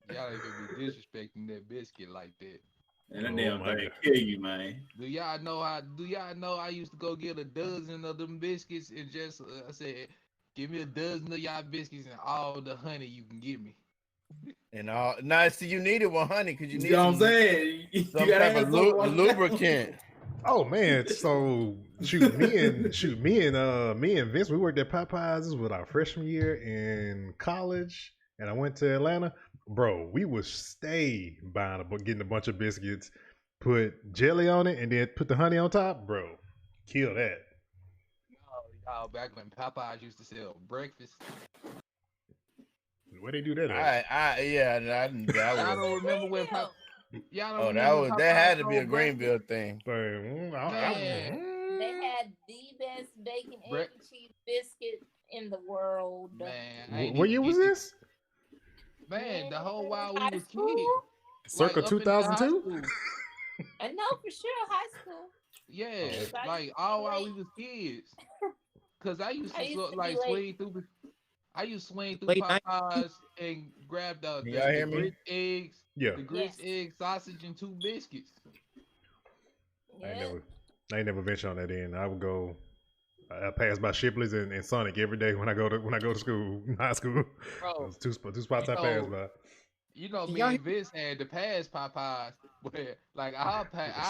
Y'all ain't gonna be disrespecting that biscuit like that. And that damn thing kill you, man. Do y'all know I used to go get a dozen of them biscuits and just I said, give me a dozen of y'all biscuits and all the honey you can give me. And all nice. You needed 100 because you need. You know what I'm saying? You some gotta type have of some lubricant. Oh man, so me and Vince, we worked at Popeyes. This was our freshman year in college, and I went to Atlanta. Bro, we would stay getting a bunch of biscuits, put jelly on it, and then put the honey on top. Bro, kill that. Y'all back when Popeyes used to sell breakfast. Where they do that at? Y'all don't remember when Popeyes. Y'all don't that had to be a Greenville thing. They had the best bacon, egg, and cheese biscuit in the world. Man, what year was this? Man, the whole while we was kids. Circa 2002? I know for sure, high school. Yeah, like all while we was kids. Cause I used to swing through. I used to swing through Popeyes and grab the grits eggs, the grits egg sausage and 2 biscuits. Yeah. I ain't never ventured on that end. I would go. I pass by Shipley's and Sonic every day when I go to school, high school. Bro, two spots I pass by. You know, me and Vince had to pass Popeyes, where like I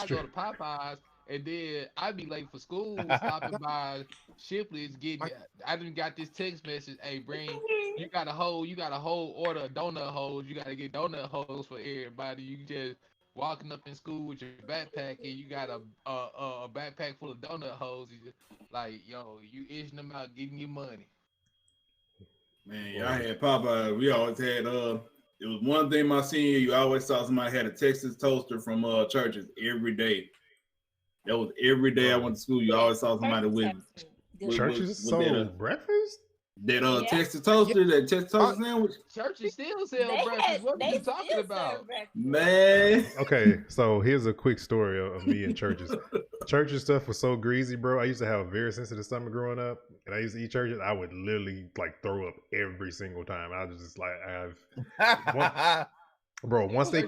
go to Popeyes. And then I'd be late for school, stopping by Shipley's, I done got this text message. Hey, Brain, you got a whole order of donut holes. You got to get donut holes for everybody. You just walking up in school with your backpack, and you got a backpack full of donut holes. You just, like, yo, you itching them out, getting your money. Man, y'all had Popeye. We always had it was one thing my senior year, you always saw somebody had a Texas toaster from Churches every day. That was every day I went to school. You always saw somebody with Churches sold breakfast? That Texas toaster, that Texas toaster sandwich. Churches still sell breakfast. What are you talking about? Man. Okay, so here's a quick story of me and Churches. Churches stuff was so greasy, bro. I used to have a very sensitive stomach growing up, and I used to eat Churches. I would literally like throw up every single time. I was just like, once they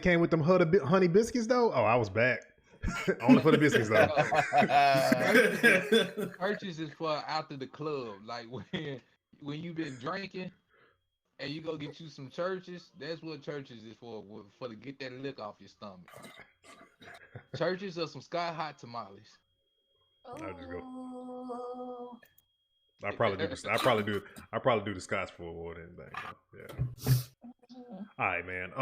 came with them honey biscuits though, I was back. Only for the biscuits though. Churches is for after the club. Like when you been drinking and you go get you some Churches, that's what Churches is for to get that lick off your stomach. Churches are some sky hot tamales. I'll just go. I probably do the Scotch for more than anything. Yeah. All right, man.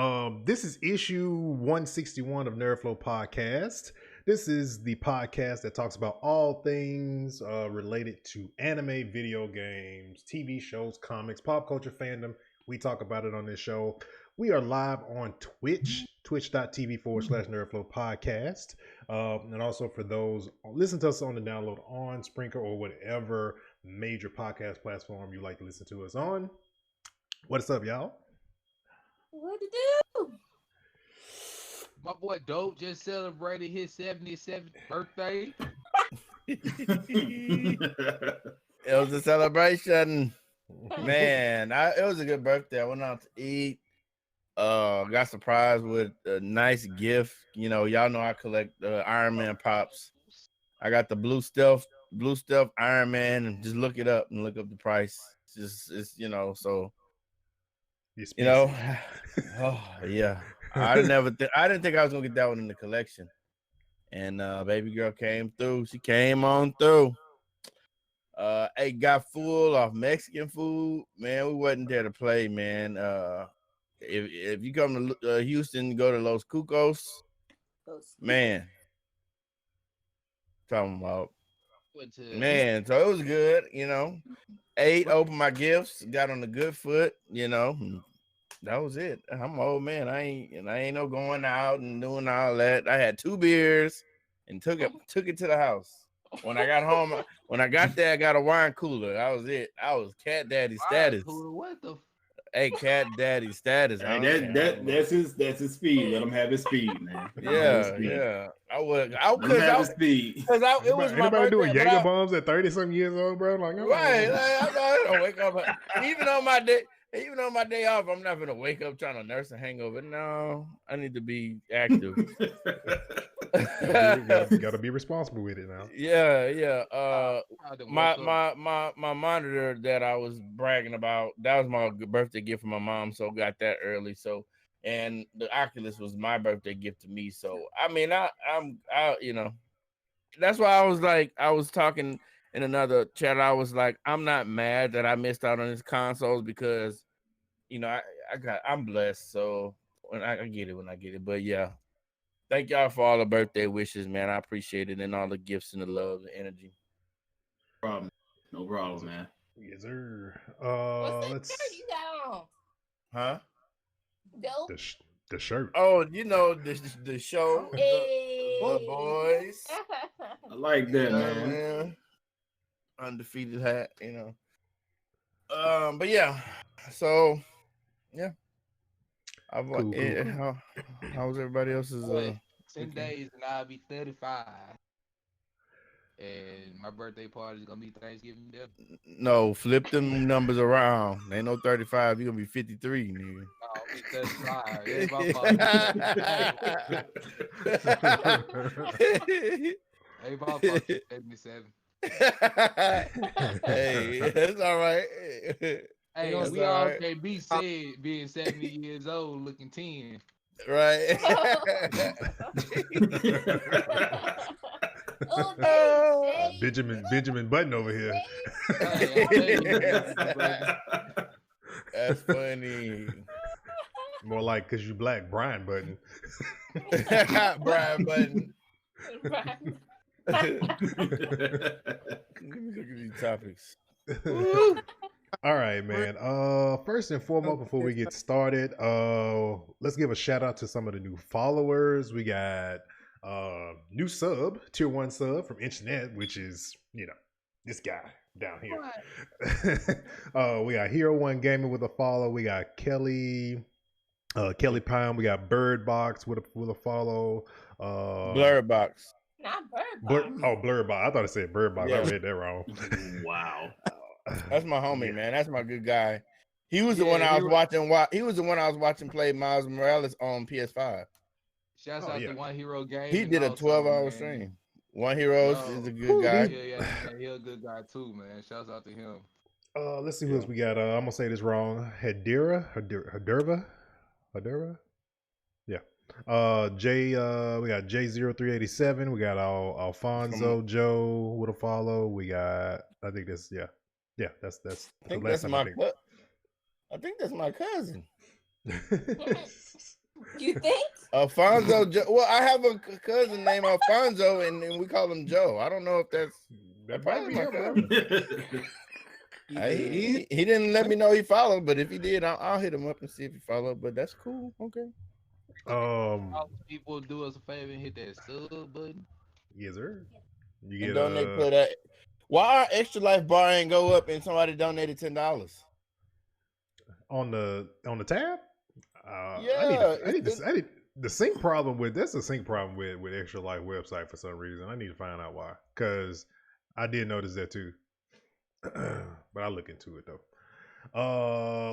This is issue 161 of NerdFlow Podcast. This is the podcast that talks about all things related to anime, video games, TV shows, comics, pop culture fandom. We talk about it on this show. We are live on Twitch, twitch.tv/NerdFlow Podcast. And also for those, listen to us on the download on Sprinkler or whatever major podcast platform you like to listen to us on. What's up, y'all? What to do? My boy Dope just celebrated his 77th birthday. It was a celebration. Man, it was a good birthday. I went out to eat. Got surprised with a nice gift. You know, y'all know I collect Iron Man pops. I got the blue stealth Iron Man, and just look it up and look up the price. It's you know, so you know, oh yeah. I didn't think I was gonna get that one in the collection. And baby girl came through. She came on through. Got full off Mexican food. Man, we wasn't there to play, man. If you come to Houston, go to Los Cucos. Man. Talking about man, so it was good, you know. Ate, opened my gifts, got on the good foot, you know. That was it. I'm an old man. I ain't no going out and doing all that. I had 2 beers and took it to the house. When I got home, when I got there, I got a wine cooler. That was it. I was cat daddy status. What the? Hey, cat daddy status. Hey, that's his speed. Let him have his speed, man. Yeah. I would. Let him have his speed. Because it was my anybody birthday. doing Jaeger bombs at 30-something years old, bro? Like, right. Like, I don't wake up. Even on my day off, I'm not gonna wake up trying to nurse a hangover. No, I need to be active. Gotta be responsible with it now. Yeah. My monitor that I was bragging about, that was my birthday gift from my mom, so got that early. So, and the Oculus was my birthday gift to me. So I mean, I'm that's why I was talking in another chat. I was like, I'm not mad that I missed out on these consoles because I'm blessed. So when I get it when I get it. But yeah. Thank y'all for all the birthday wishes, man. I appreciate it, and all the gifts and the love and energy. No problem, man. Yes, sir. What's that shirt you got on? Huh? Dope. The shirt. Oh, the show, the boys. I like that, man. Undefeated hat, But yeah, so yeah. Cool. How was everybody else's? 10 days and I'll be 35, and my birthday party is gonna be Thanksgiving Day. No, flip them numbers around. Ain't no 35. You're gonna be 53, nigga. No, I'll be 35. That's my fault. Hey, my fault. 77. Hey, that's all right. Hey, we all can't be said being 70 years old looking 10. Right. Benjamin Button over here. That's funny. More like because you black, Brian Button. Brian Button. Look at these topics. All right, man. First and foremost, before we get started, let's give a shout out to some of the new followers. We got new sub, tier 1 sub from Internet, which is this guy down here. We got Hero One Gaming with a follow. We got Kelly Pine. We got Bird Box with a follow. Blurred Box. Not Bird Box. Blurred Box. I thought it said Bird Box. Yeah. I read that wrong. Wow. That's my homie, man. That's my good guy. He was the one I was watching. He was the one I was watching play Miles Morales on PS5. Shouts out to One Hero Game. He did a 12-hour stream. One Hero is a good guy. Yeah, he's a good guy too, man. Shouts out to him. Let's see who else we got. I'm gonna say this wrong. Haderva. Yeah. We got J0387. We got Alfonso Joe with a follow. We got. I think that's that's. I think that's my. I think that's my cousin. You think? Alfonso Joe. Well, I have a cousin named Alfonso, and we call him Joe. I don't know if that probably my cousin. He didn't let me know he followed, but if he did, I'll hit him up and see if he followed. But that's cool. Okay. People do us a favor and hit that sub button. Yes, sir. You get donate for that. Why our Extra Life bar ain't go up and somebody donated $10 on the tab? Yeah, the sync problem with that's a sync problem with Extra Life website for some reason. I need to find out why, because I did notice that too. But I'll look into it though.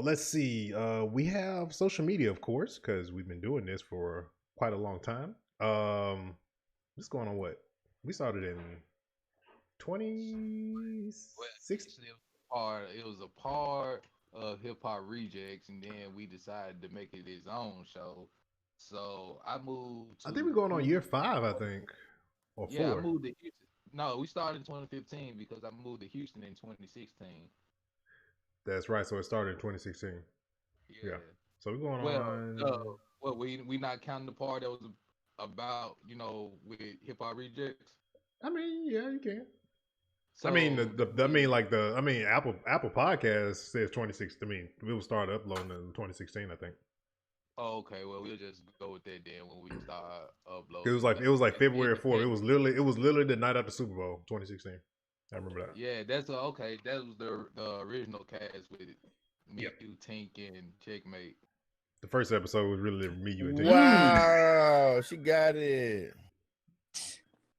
Let's see. We have social media, of course, because we've been doing this for quite a long time. What's going on? What we started in 2016. It was a part of Hip Hop Rejects, and then we decided to make it its own show. So I moved. I think we're going on year 5. I think, or 4. I moved to Houston. No, we started in 2015 because I moved to Houston in 2016. That's right. So it started in 2016. Yeah. So we're going on. Well, we not counting the part that was about with Hip Hop Rejects. I mean, yeah, you can. So, Apple Podcast says 2016. I mean, we will start uploading in 2016, I think. Oh, okay. Well, we'll just go with that then when we start uploading. It was like February 4th. It was literally the night after Super Bowl 2016. I remember that. Yeah, that's okay. That was the original cast with it. Me, you, Tink, and Checkmate. The first episode was really me, you, and Tink. Wow, she got it.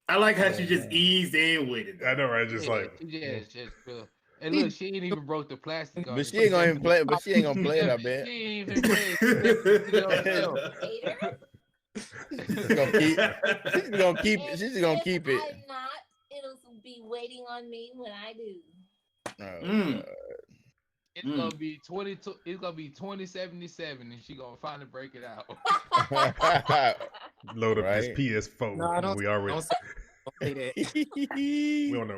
I like how she just eased in with it. I know, right? Just like, just and look, she ain't even broke the plastic on But it. she ain't gonna even play. But she ain't gonna play it. I bet. She ain't even play it. She's gonna keep. She's gonna keep it. I'm not. It'll be waiting on me when I do. It's gonna be 22. It's gonna be 2077, and she gonna finally break it out. Load up this PS4. No, I don't. We already. Don't say that.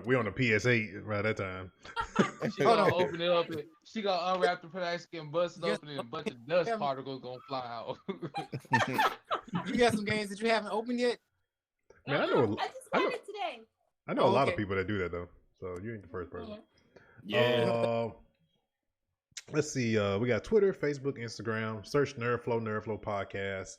we on the PS8 right that time. She gonna open it up. And she gonna unwrap the plastic and bust it open, and a bunch of dust particles gonna fly out. You got some games that you haven't opened yet? Man, I just got it today. I know a lot of people that do that though. So you ain't the first person. Yeah. Let's see. We got Twitter, Facebook, Instagram. Search NerdFlow Podcast.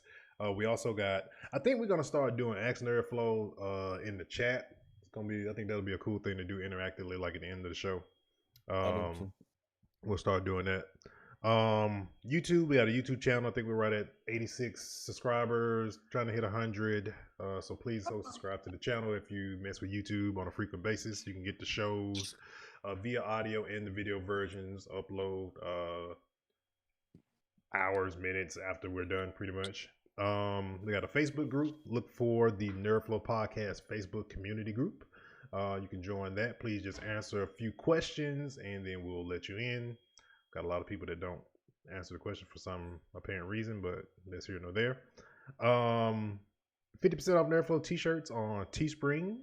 We also got. I think we're gonna start doing Ask NerdFlow in the chat. It's gonna be. I think that'll be a cool thing to do interactively, like at the end of the show. We'll start doing that. YouTube. We got a YouTube channel. I think we're right at 86 subscribers. Trying to hit 100. So please go subscribe to the channel if you mess with YouTube on a frequent basis. You can get the shows via audio and the video versions. Upload hours, minutes after we're done, pretty much. We got a Facebook group. Look for the NerdFlow Podcast Facebook community group. You can join that. Please just answer a few questions and then we'll let you in. Got a lot of people that don't answer the question for some apparent reason, but that's here nor there. 50% off NerdFlow t-shirts on Teespring.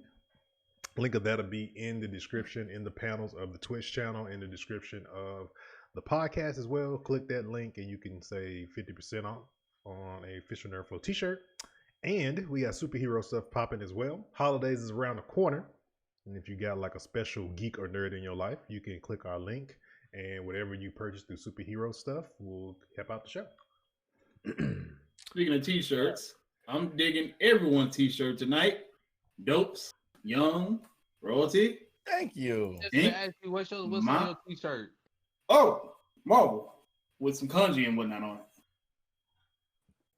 Link of that'll be in the description, in the panels of the Twitch channel, in the description of the podcast as well. Click that link and you can save 50% off on a official NerdFlow t-shirt. And we got superhero stuff popping as well. Holidays is around the corner. And if you got like a special geek or nerd in your life, you can click our link. And whatever you purchase through superhero stuff will help out the show. Speaking of t-shirts, I'm digging everyone's t-shirt tonight. Dopes, Young, Royalty. Thank you. What's your t-shirt? Oh, Marvel with some kanji and whatnot on it.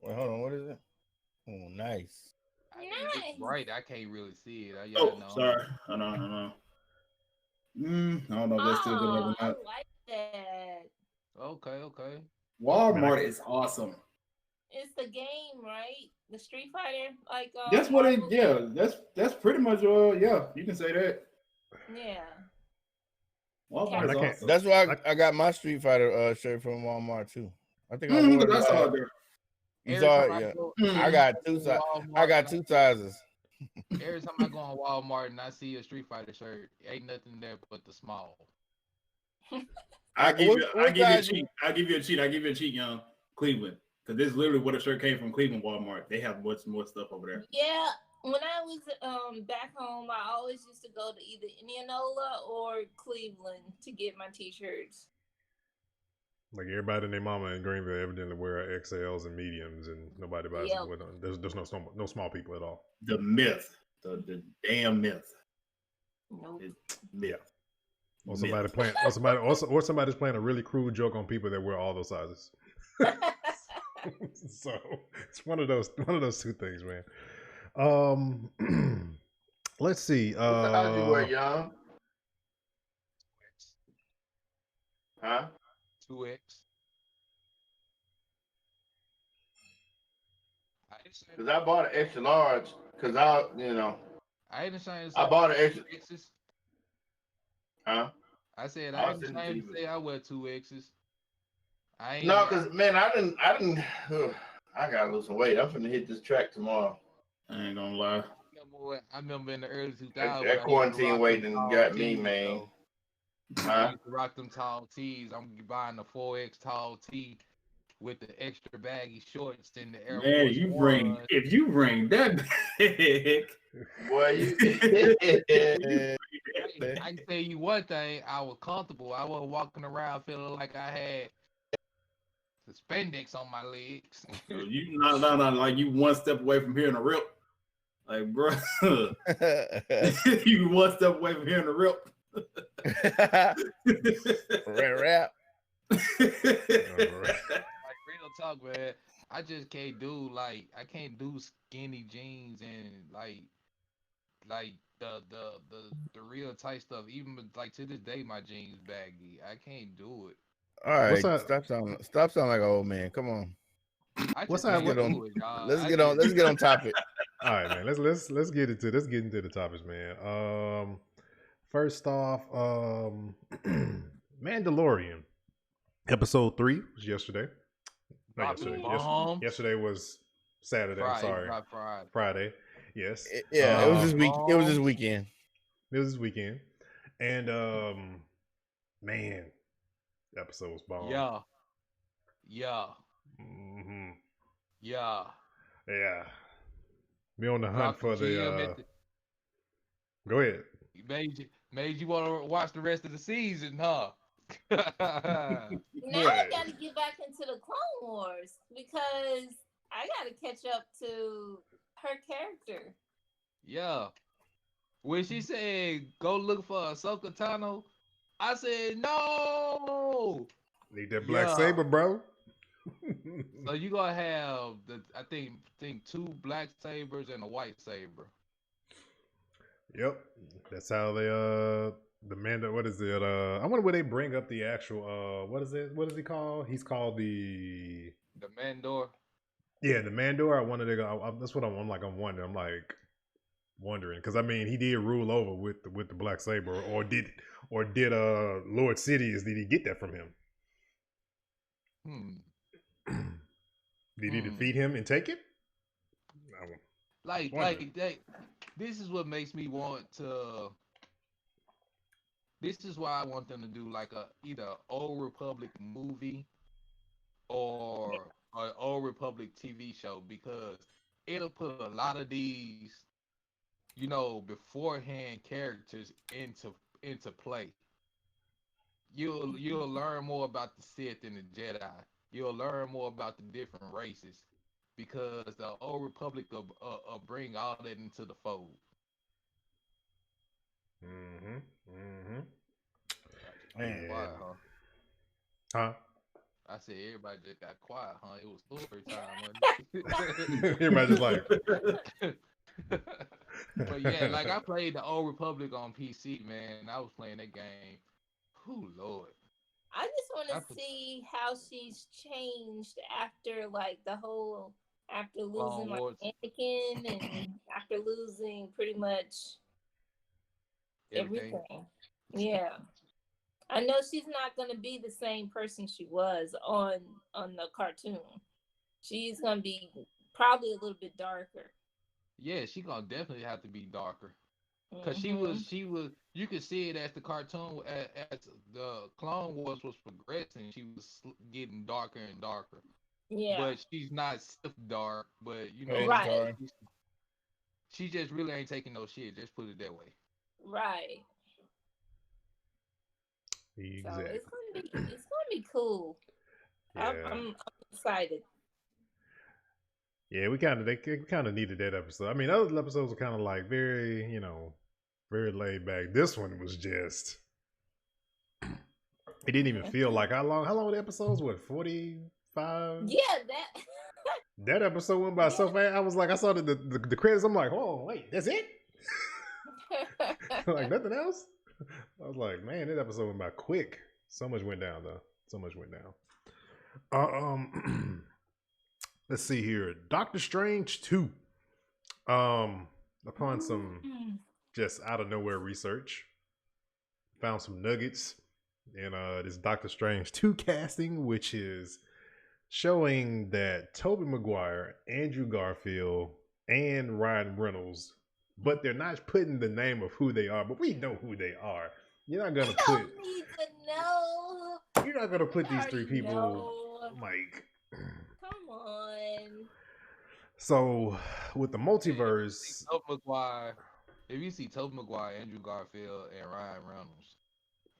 Wait, hold on. What is it? Oh, nice. It's bright. I can't really see it. Sorry. I know. I don't know if that's still good enough or not. I like that. Okay. Walmart is awesome. It's the game, right? The Street Fighter, like that's what it. Yeah, that's pretty much. Yeah, you can say that. Yeah. Walmart is awesome. That's why I got my Street Fighter shirt from Walmart too. I think I saw it there. You saw it, yeah. I got two. I got two sizes. Every time I go on Walmart and I see a Street Fighter shirt, ain't nothing there but the small. I give you a cheat, Young. Cleveland. Because this is literally what a shirt came from Cleveland Walmart. They have much more stuff over there. Yeah. When I was back home, I always used to go to either Indianola or Cleveland to get my t-shirts. Like everybody and their mama in Greenville evidently wear XLs and mediums, and nobody buys it. There's no small people at all. The myth, the damn myth. Nope. Myth. Or somebody's playing a really crude joke on people that wear all those sizes. So it's one of those two things, man. Let's see. What size you wear, Young? Huh? 2X. Because I bought an extra large. Because I ain't saying I bought an extra. X's. Huh? I said I ain't saying to say I wear 2X's. No, because man, I didn't. I gotta lose some weight. I'm finna hit this track tomorrow. I ain't gonna lie. I remember in the early 2000s. That quarantine weight done got me, man. I used to rock them tall tees. I'm buying the 4X tall tee with the extra baggy shorts in the Air Force if you bring that back, boy, I can tell you one thing. I was comfortable. I wasn't walking around feeling like I had spandex on my legs. You not like you one step away from hearing a rip. Like, bro, you one step away from hearing a rip. Rap. Like real talk, man. I just can't do I can't do skinny jeans and like the real tight stuff. Even like to this day, my jeans baggy. I can't do it. All right, that? stop sounding like an old man. Come on. I What's just that? can't do it, y'all. Let's get on topic. All right, man. Let's get into the topics, man. First off, Mandalorian episode 3 was yesterday. Not yesterday. Yesterday was Saturday. Friday. Yes. It was this week. It was this weekend. And man, the episode was bomb. Yeah. Mm-hmm. Yeah. Be on the hunt for the. Go ahead. Made you want to watch the rest of the season, huh? Now I got to get back into the Clone Wars because I got to catch up to her character. Yeah. When she said go look for Ahsoka Tano, I said no. Need that black saber, bro. So you gonna have I think 2 black sabers and a white saber. Yep, that's how they the Mando. What is it? I wonder where they bring up the actual what is it? What is he called? He's called the Mandor. Yeah, the Mandor. I wonder that's what I'm wondering because I mean he did rule over with the black saber, or did Lord Sidious, did he get that from him? Did he defeat him and take it? This is what makes me want to. This is why I want them to do like either Old Republic movie or an Old Republic TV show, because it'll put a lot of these, beforehand characters into play. You'll learn more about the Sith and the Jedi. You'll learn more about the different races, because the Old Republic will bring all that into the fold. Man. Quiet, huh? I said everybody just got quiet, huh? It was story time. Everybody just like. But yeah, like I played the Old Republic on PC, man. I was playing that game. Oh Lord. I just want to see how she's changed after after losing Anakin and after losing pretty much everything. Yeah. I know she's not going to be the same person she was on the cartoon. She's going to be probably a little bit darker. Yeah, she's going to definitely have to be darker. Because she was, you could see it as the cartoon, as the Clone Wars was progressing, she was getting darker and darker. Yeah. But she's not Sith dark, but right. She just really ain't taking no shit. Just put it that way. Right. Exactly. So it's gonna be cool. Yeah. I'm excited. Yeah, we kind of needed that episode. I mean, other episodes are kind of like very, very laid back. This one was just. It didn't even feel like how long were the episodes? What, 45? Yeah, that episode went by so fast. I was like, I saw the credits. I'm like, oh wait, that's it? Like nothing else? I was like, man, that episode went by quick. So much went down though. So much went down. Let's see here. Doctor Strange 2. Upon some just out of nowhere research, found some nuggets in this Doctor Strange 2 casting, which is showing that Tobey Maguire, Andrew Garfield, and Ryan Reynolds, but they're not putting the name of who they are, but we know who they are. You're not gonna put. Need to know. You're not gonna put these three people like. Come on. So with the multiverse, if you see Tobey Maguire, Andrew Garfield, and Ryan Reynolds,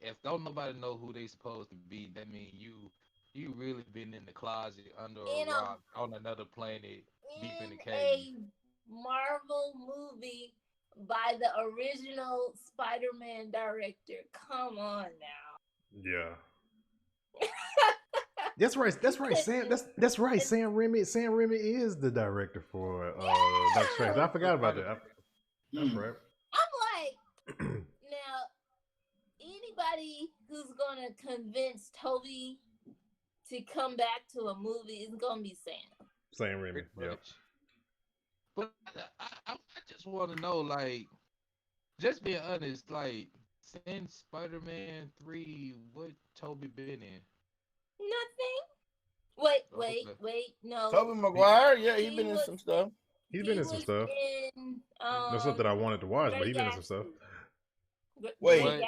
if don't nobody know who they supposed to be, that means you really been in the closet under a rock on another planet, deep in the cave. A Marvel movie by the original Spider-Man director. Come on now. Yeah. That's right. That's right. That's right. Sam Raimi is the director for Doctor Strange. I forgot about that. That's right. I'm like, now, anybody who's gonna convince Toby to come back to a movie is gonna be Sam Raimi. Yeah. But I just want to know, like, just being honest, like, since Spider-Man 3, what Toby been in? Nothing. Wait, no. Tobey Maguire, yeah, he been in some stuff. He's been in some stuff. That's something I wanted to watch, but he's been in some stuff. Wait,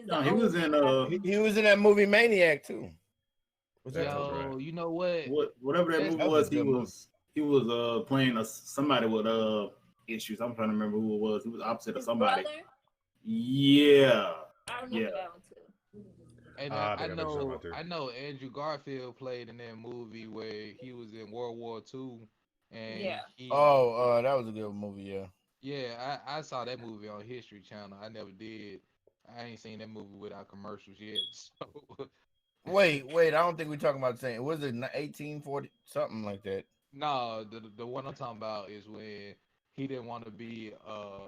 no, he was in he was in that movie Maniac too. Yo, you know what? Whatever that movie was, he was playing somebody with issues. I'm trying to remember who it was. He was opposite of somebody. Brother? Yeah. I remember that one too. And I know Andrew Garfield played in that movie where he was in World War II. And yeah. That was a good movie, yeah. Yeah, I saw that movie on History Channel. I never did. I ain't seen that movie without commercials yet. So. Wait, I don't think we're talking about the same. Was it 1840 something like that? No, the one I'm talking about is when he didn't want to be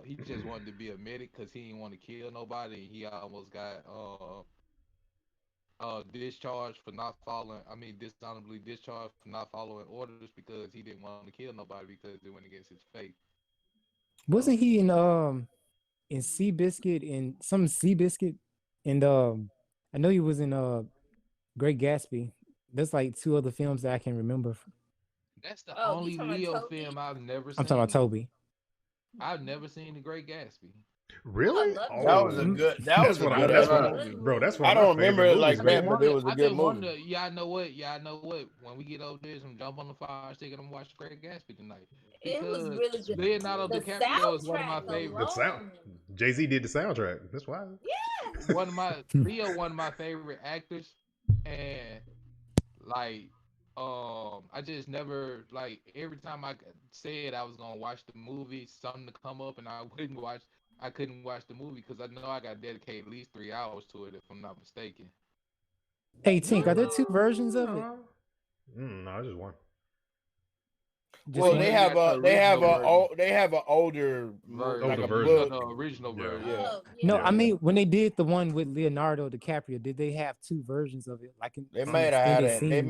he just wanted to be a medic because he didn't want to kill nobody. He almost got discharged for not dishonorably discharged for not following orders because he didn't want to kill nobody because it went against his faith. Wasn't he in Seabiscuit and I know he was in Great Gatsby. There's like two other films that I can remember. That's the only Leo film I've never seen. I'm talking about Toby. I've never seen The Great Gatsby. Really? That was a good. That's what I don't remember it like that, but it was a good movie. Y'all know what? When we get over there, some jump on the fire stick and I'm watching Great Gatsby tonight. It was really good. Leonardo DiCaprio is one of my favorites. Jay-Z did the soundtrack. That's why. Yeah. Leo, one of my favorite actors, and like. I just never every time I said I was gonna watch the movie, something to come up and I couldn't watch the movie because I know I got to dedicate at least 3 hours to it if I'm not mistaken. Hey Tink, are there two versions of it? No, just one. Well, they have an older version, like a version. No, original version. Yeah. No, I mean when they did the one with Leonardo DiCaprio, did they have two versions of it? Like they may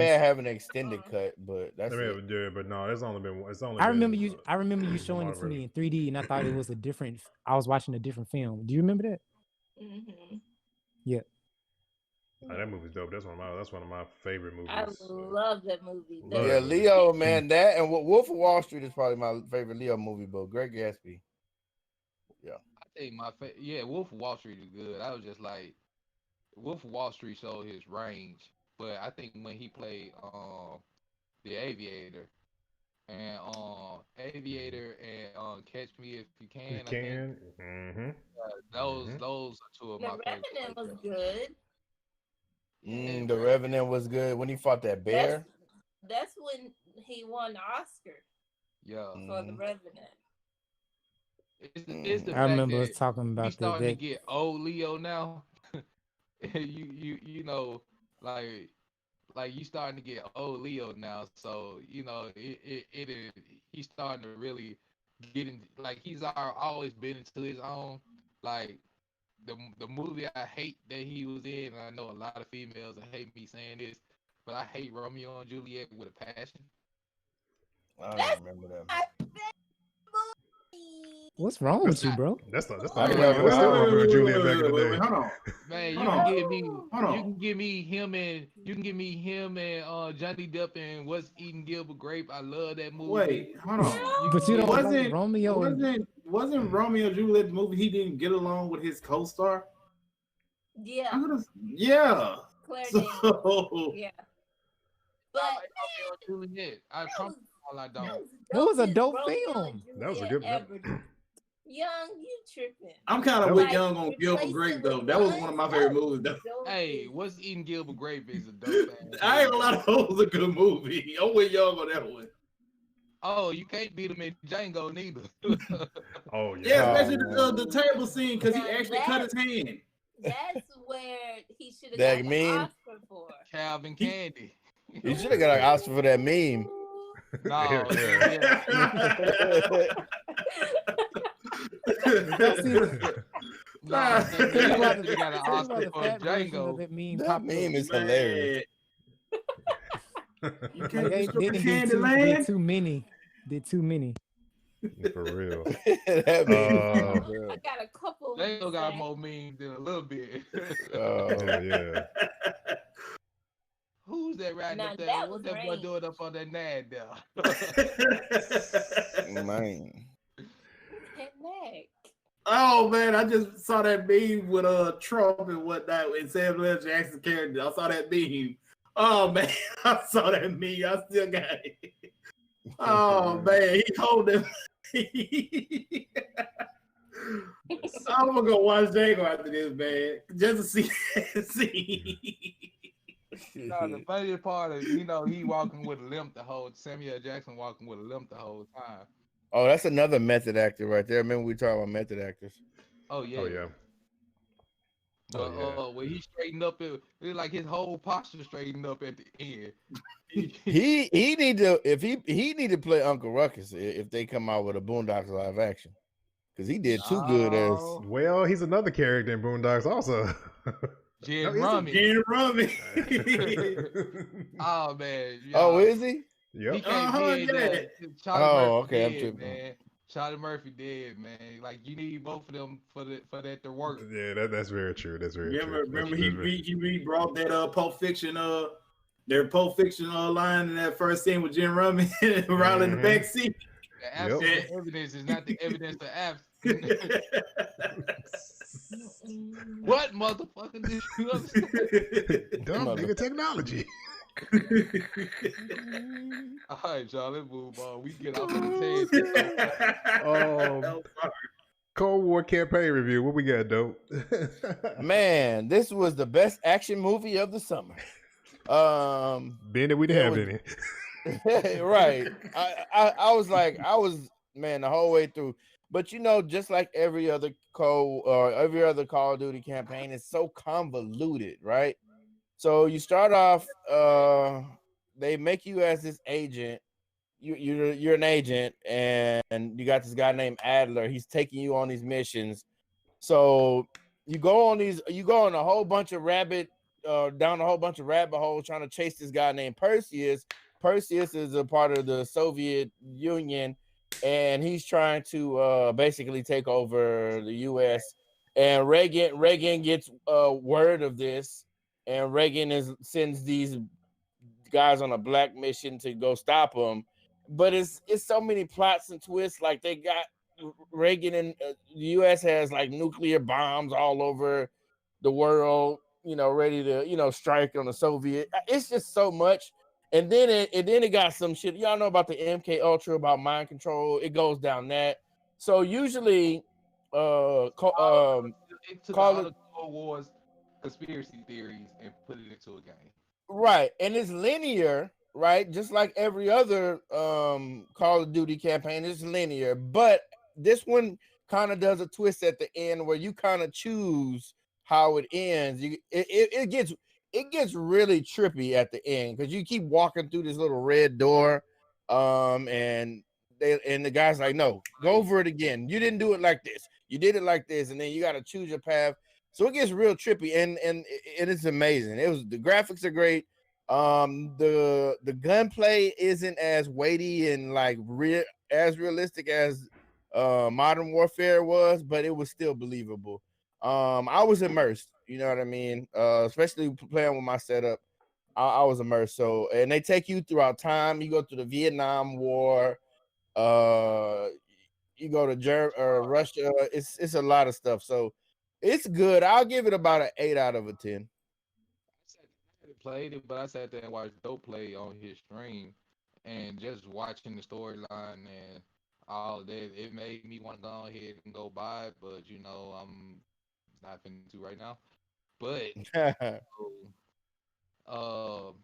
have an extended cut, but that's but no, it's only been. I remember you showing it to me in 3D, and I thought it was a different. I was watching a different film. Do you remember that? Mm-hmm. Yeah. Oh, that movie's dope. That's one of my favorite movies. I love that movie. Yeah, Leo, man, that and Wolf of Wall Street is probably my favorite Leo movie, but Great Gatsby. Yeah. I think Wolf of Wall Street is good. I was just like, Wolf of Wall Street showed his range, but I think when he played the Aviator and Catch Me If You Can. Those are two of my favorites. The Revenant was good. The Revenant was good when he fought that bear. That's when he won the Oscar. Yeah, for The Revenant. It's the I remember us talking about that. Starting to get old Leo now. you know, like you starting to get old Leo now. So you know, he's starting to really get in. Like he's always been into his own. Like. The movie I hate that he was in, and I know a lot of females hate me saying this, but I hate Romeo and Juliet with a passion. I don't remember that. What's wrong with you, bro? That's still Romeo and Juliet back in the day. Hold on, man. You can give me him and Johnny Depp and What's Eating Gilbert Grape. I love that movie. Wait, hold on. But you don't wasn't Romeo. Wasn't Romeo and Juliet the movie he didn't get along with his co-star? Yeah. Yeah. Claire so, yeah. But Juliet, I promise I don't. That was a dope film. That was a good film. Young, you tripping. I'm kind of with Young on Gilbert Grape though. That was one of my favorite movies though. Hey, What's Eating Gilbert Grape is a dope ass. I ain't a lot of those a good movie. I'm with Young on that one. Oh, you can't beat him in Django neither. Oh yeah. Yeah, especially the table scene because he actually cut his hand. That's where he should have got the Oscar Oscar for? Calvin Candy. You should have got an Oscar for that meme. No, Yeah. No, he actually got an Oscar for Django. That meme is hilarious. You Like, can't they destroy did Candyland. too many. Did too many. For real. That meme. I got a couple. Django got more memes than a little bit. Yeah. Who's that right Now, up there? that What was that boy Rain. doing up on that nad there? Man. Head neck. Oh man, I just saw that meme with Trump and whatnot and Samuel L. Jackson character. I saw that meme. Oh man, I saw that meme. I still got it. Oh man, he told them. I'm gonna go watch Django after this, man, just to see that scene. No, the funniest part is, he walking with a limp the whole. Samuel L. Jackson walking with a limp the whole time. Oh, that's another method actor right there. Remember we talked about method actors. Oh yeah. Oh yeah. But when he straightened up, it was like his whole posture straightened up at the end. He need to he need to play Uncle Ruckus if they come out with a Boondocks live action, because he did too good as. Well, he's another character in Boondocks also. Jim Rummy. Oh man. Oh, is he? Yep. He can't be yeah. Charlie Murphy okay, I'm dead, tripping. man. Charlie Murphy dead, man. Like you need both of them for that to work. Yeah, that's very true. That's very Remember, true. remember he brought that Pulp Fiction their Pulp Fiction line in that first scene with Jim Rummy around in the back seat. The absence of evidence is not the evidence of absence. What motherfucker did you understand? Dumb nigga technology. All right, y'all, let's move on. We get off of the tangent. Cold War campaign review. What we got, dope? Man, this was the best action movie of the summer. Being that we didn't have any. Right. I was the whole way through. But just like every other Call of Duty campaign, it's so convoluted, right? So you start off, they make you as this agent. You're an agent, and you got this guy named Adler. He's taking you on these missions. So you go on a whole bunch of down a whole bunch of rabbit holes trying to chase this guy named Perseus. Perseus is a part of the Soviet Union, and he's trying to basically take over the U.S. And Reagan gets word of this, and Reagan sends these guys on a black mission to go stop him. But it's so many plots and twists. Like they got Reagan, and the U.S. has like nuclear bombs all over the world, ready to strike on the Soviet. It's just so much. And then it got some shit. Y'all know about the MK Ultra, about mind control. It goes down that. So usually, It took all the Cold War's conspiracy theories and put it into a game. Right, and it's linear, right? Just like every other Call of Duty campaign, it's linear. But this one kind of does a twist at the end where you kind of choose how it ends. It gets really trippy at the end because you keep walking through this little red door, and the guy's like, "No, go over it again. You didn't do it like this. You did it like this," and then you got to choose your path. So it gets real trippy, and it's amazing. The graphics are great. The gunplay isn't as weighty and like as realistic as Modern Warfare was, but it was still believable. I was immersed, you know what I mean? Especially playing with my setup, I was immersed. So, and they take you throughout time. You go through the Vietnam War, you go to Russia. It's a lot of stuff. So it's good. I'll give it about an 8 out of a 10. I played it, but I sat there and watched Dope play on his stream, and just watching the storyline and all that, it made me want to go ahead and go buy it. But I'm not finna to right now. But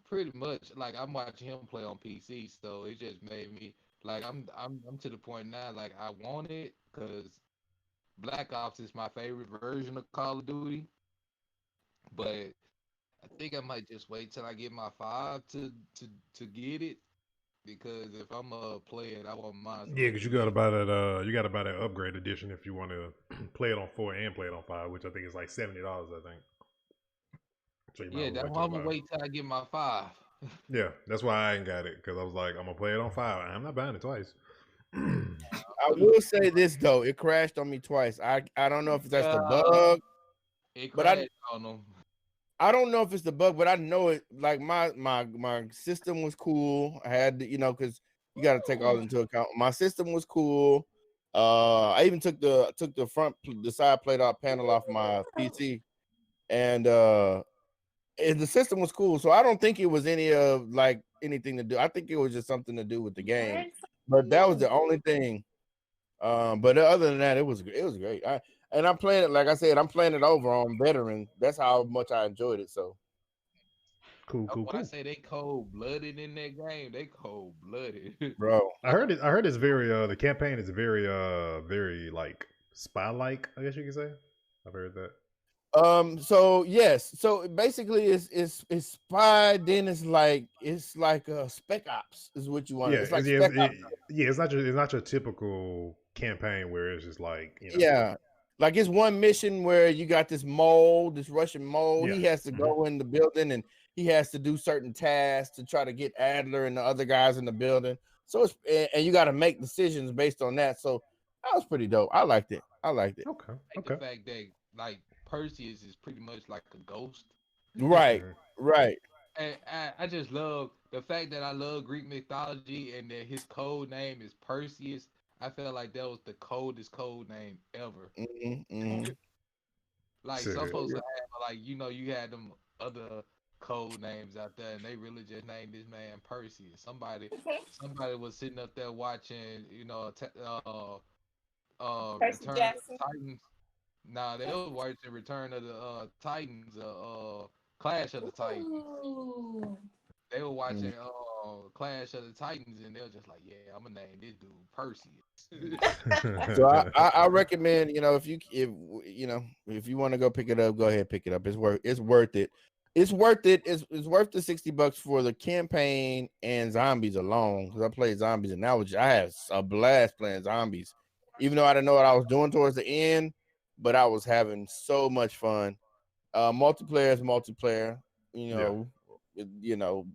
pretty much like I'm watching him play on PC, so it just made me like I'm to the point now like I want it because Black Ops is my favorite version of Call of Duty, but I think I might just wait till I get my 5 to get it, because if I'm a play it, I won't mind. Yeah, because you got to buy that. You got to buy that upgrade edition if you want to play it on 4 and play it on 5, which I think is like $70. I think. So you might Yeah, as well that's wait why till I'm gonna 5. wait till I get my 5. Yeah, that's why I ain't got it, because I was like, I'm gonna play it on 5. I'm not buying it twice. I will say this though, it crashed on me twice. I don't know if that's the bug, It but crashed on them. I don't know if it's the bug, but I know it. Like my system was cool. I had to, because you got to take all into account. My system was cool. I even took the side plate off panel off my PC, and the system was cool. So I don't think it was anything to do. I think it was just something to do with the game. But that was the only thing. But other than that, it was great. I'm playing it, like I said, I'm playing it over on veteran. That's how much I enjoyed it. So Cool. When I say they cold blooded in that game, they cold blooded, bro. I heard it's very the campaign is very very like spy like, I guess you could say. I've heard that. So yes, so basically it's spy, then it's like a spec ops is what you want. Yeah, It's like yeah, spec ops. it's not your typical campaign where it's just like, Yeah, like it's one mission where you got this Russian mole. Yeah. He has to go in the building and he has to do certain tasks to try to get Adler and the other guys in the building. So and you got to make decisions based on that. So that was pretty dope. I liked it. Okay. The fact that like Perseus is pretty much like a ghost. Right. And I just love the fact that I love Greek mythology and that his code name is Perseus. I felt like that was the coldest code name ever. Mm-hmm. Like some folks have, like, you had them other code names out there, and they really just named this man Perseus. Somebody was sitting up there watching, Percy Return Jackson. of the Titans. Nah, they were watching Return of the Titans, Clash of the Titans. Ooh. They were watching Clash of the Titans, and they were just like, "Yeah, I'm gonna name this dude Perseus." So I recommend, if you want to go pick it up, go ahead, pick it up. It's worth it. It's worth it. It's worth the $60 for the campaign and zombies alone, because I played zombies and I had a blast playing zombies, even though I didn't know what I was doing towards the end, but I was having so much fun. Multiplayer is multiplayer,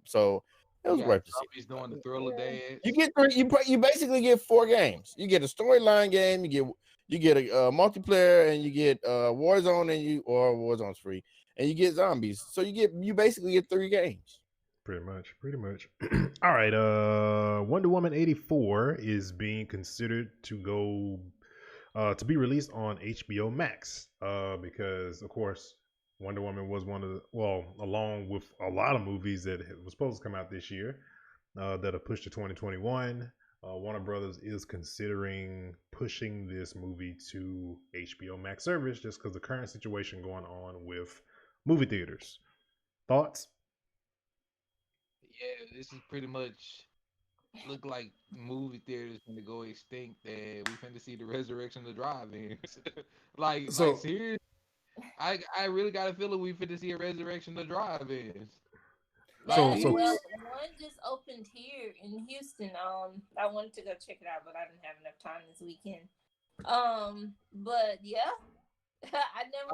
so it was worth it. Zombies doing the Thriller dance. You basically get 4 games. You get a storyline game, you get a multiplayer, and you get Warzone, or Warzone's free, and you get zombies. So you basically get 3 games. Pretty much. All right. Wonder Woman 84 is being considered to go to be released on HBO Max. Because of course Wonder Woman was one of the, along with a lot of movies that was supposed to come out this year, that are pushed to 2021. Warner Brothers is considering pushing this movie to HBO Max service just because the current situation going on with movie theaters. Thoughts? Yeah, this is pretty much look like movie theaters going to go extinct, and we finna see the resurrection of drive-ins. like seriously, I really got a feeling we finna see a resurrection of drive-ins. Well, one just opened here in Houston. I wanted to go check it out, but I didn't have enough time this weekend. But yeah, I never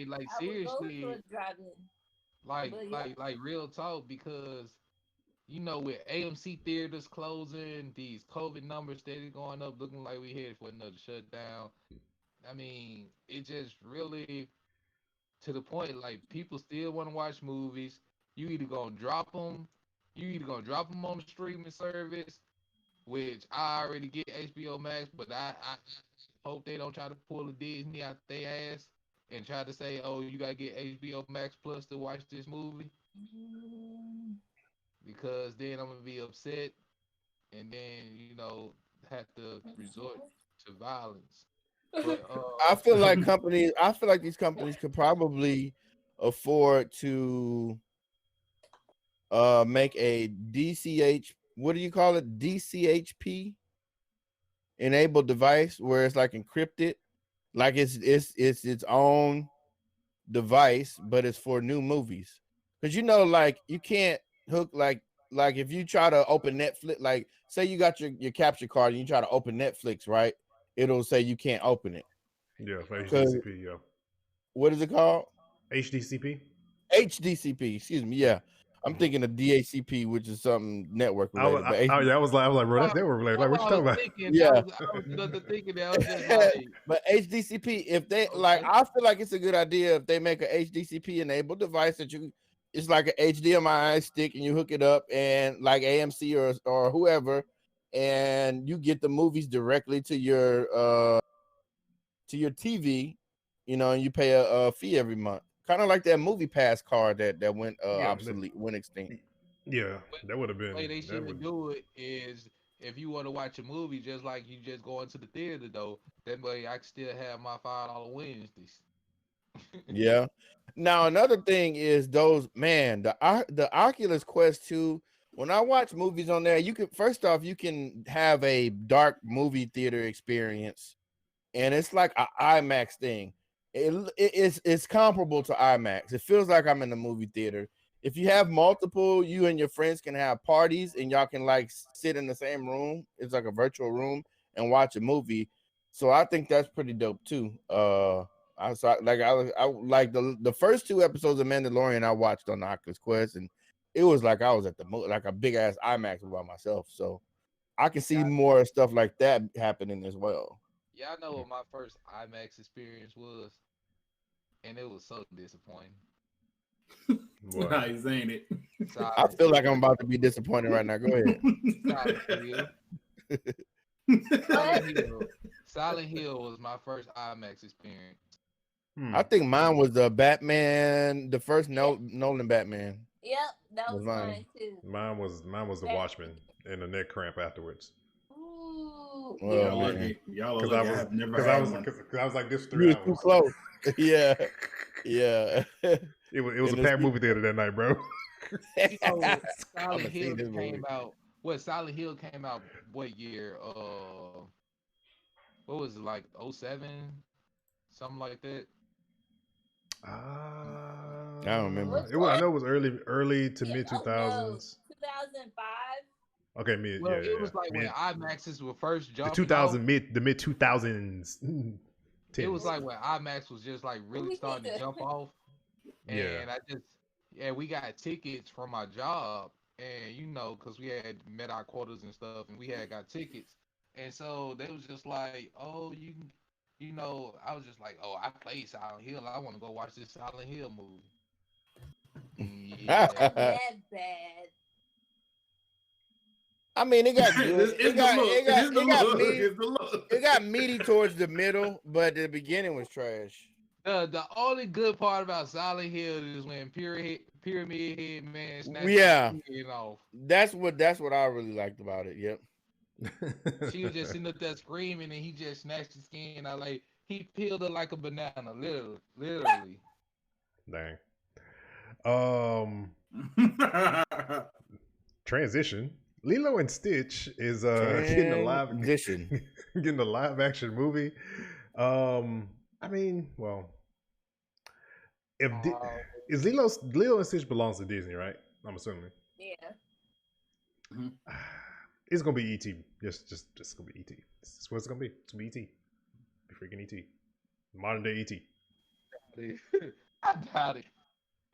like seriously, drive-in. Like real talk, because with AMC theaters closing, these COVID numbers steady going up, looking like we headed for another shutdown. I mean, it just really to the point, like, people still want to watch movies. You either gonna drop them on the streaming service, which I already get HBO Max, but I hope they don't try to pull a Disney out their ass and try to say, oh, you gotta get HBO Max Plus to watch this movie. Because then I'm gonna be upset, and then have to resort to violence. But I feel like these companies could probably afford to make a DCH, what do you call it? DCHP enabled device where it's like encrypted, like it's its own device, but it's for new movies. Because like you can't hook like if you try to open Netflix, like say you got your capture card and you try to open Netflix, right? It'll say you can't open it. Yeah, for HDCP, yeah. What is it called? HDCP? HDCP, excuse me. Yeah. I'm thinking of DACP, which is something network related. I was like, bro, that's network related. Like, what you talking about? Yeah. I was thinking that. I was just like, but HDCP, if they like, I feel like it's a good idea if they make a HDCP enabled device that it's like an HDMI stick and you hook it up and like AMC or whoever, and you get the movies directly to your TV, and you pay a fee every month. Kind of like that Movie Pass card that went obsolete, went extinct. Yeah, that would have been. The way they should do it is if you want to watch a movie, just like you just go into the theater, though. That way, I can still have my $5 Wednesdays. Yeah. Now another thing is the Oculus Quest 2. When I watch movies on there, you can have a dark movie theater experience, and it's like an IMAX thing. It's comparable to IMAX. It feels like I'm in the movie theater. If you have multiple, you and your friends can have parties and y'all can like sit in the same room. It's like a virtual room and watch a movie. So I think that's pretty dope too. I like the first 2 episodes of Mandalorian I watched on the Oculus Quest, and it was like I was at like a big ass IMAX by myself. So I can see more stuff like that happening as well. Yeah, I know what my first IMAX experience was, and it was so disappointing. Nice, ain't it? I feel like I'm about to be disappointed right now. Go ahead. Silent Hill was my first IMAX experience. I think mine was the Batman, the first Nolan Batman. Yep, that was mine too. Mine was the Watchmen and the neck cramp afterwards. Ooh. Y'all lucky. Y'all lucky. I've never had one. Because I was like this 3 hours. Too close. Yeah. It was a packed movie theater that night, bro. Silent Hill came out. Silent Hill came out what year? What was it, like 07? Something like that. I don't remember. I know it was early to mid 2000s. 2005. Okay, it was like when IMAXs were first jumping. The mid 2000s. It was like when IMAX was just like really starting to jump off. And we got tickets from my job, and because we had met our quotas and stuff, and we had got tickets, and so they was just like, oh, I was just like, oh, I played Silent Hill, I want to go watch this Silent Hill movie. Yeah. That bad. I mean, it got good. It got meaty towards the middle, but the beginning was trash. The only good part about Silent Hill is when Pyramid Head Man snatched his skin off. That's what I really liked about it. Yep. She was just sitting up there screaming, and he just snatched his skin out. Like he peeled her like a banana, literally. Dang. Transition. Lilo and Stitch is getting a live action movie. I mean, well, is Lilo and Stitch belongs to Disney, right? I'm assuming. Yeah. Mm-hmm. It's gonna be ET. Just gonna be ET. That's what it's gonna be. It's gonna be ET. Be freaking ET. Modern day ET. I doubt it.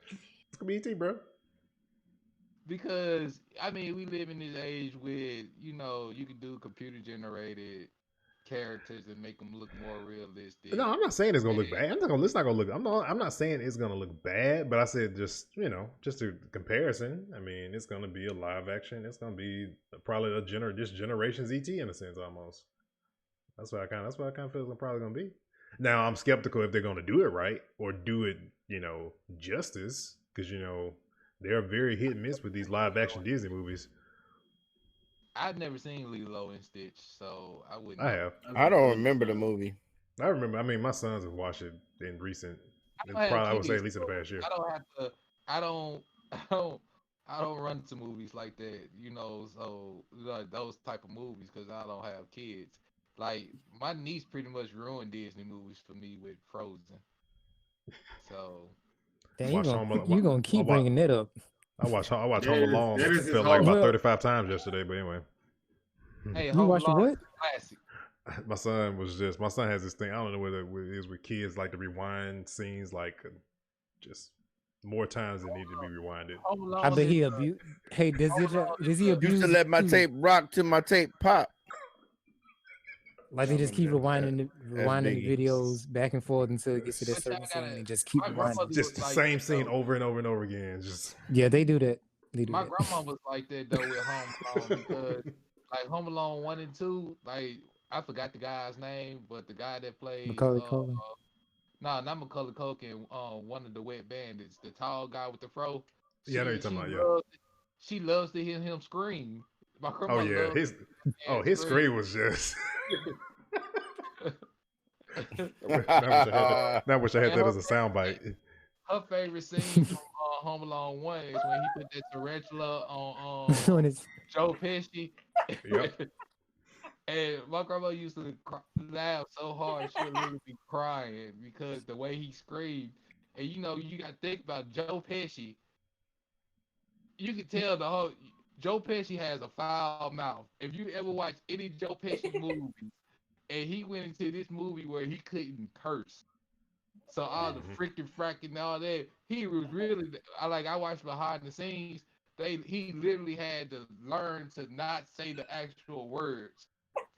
It's gonna be ET, bro. Because I mean, we live in this age with you can do computer generated characters and make them look more realistic. No, I'm not saying it's gonna look bad. It's not gonna look. I'm not saying it's gonna look bad, but I said just a comparison. I mean, it's gonna be a live action. It's gonna be probably this generation's ET in a sense almost. That's what I kind of feel it's probably gonna be. Now I'm skeptical if they're gonna do it right or do it justice, because they're very hit and miss with these live action Disney movies. I've never seen Lilo and Stitch, so I wouldn't. I have. I don't remember the movie. I remember. I mean, my sons have watched it in recent. I would say at least in the past year. I don't have to. I don't run to movies like that. So like those type of movies because I don't have kids. Like my niece pretty much ruined Disney movies for me with Frozen. So. Dang, Watched Home Alone. you gonna keep bringing that up. I watched Home That Alone. is Felt like hard. about 35 times yesterday, but anyway. Hey, You Home watched Alone what? is classic. My son has this thing. I don't know whether it is with kids, like to rewind scenes like just more times than need to be rewinded. Home Alone I bet he is, abuse. Hey, does he Used abuse? to let my tape rock till my tape pop. Like they just keep rewinding the Biggie. videos back and forth until it gets to that But certain y'all scene gotta- and just keep my rewinding. grandmother Just was the like same that, scene though. over and over and over again. Just Yeah, they do that. My grandma was like that though with Home Alone because like Home Alone 1 and 2, like I forgot the guy's name, but the guy that played Macaulay Culkin. not Macaulay Culkin, one of the Wet Bandits, the tall guy with the fro. Yeah, I know you're talking about, yeah. She loves to hear him scream. My grandma oh yeah, loves his scream was just. I wish I had that as a soundbite. Her favorite scene from Home Alone 1 is when he put that tarantula on When it's- Joe Pesci. Yep. And my grandma used to laugh so hard she would literally be crying because the way he screamed. And you know, you got to think about Joe Pesci. You can tell Joe Pesci has a foul mouth. If you ever watch any Joe Pesci movies, and he went into this movie where he couldn't curse. So all the freaking fracking and all that, he was really I watched behind the scenes. He literally had to learn to not say the actual words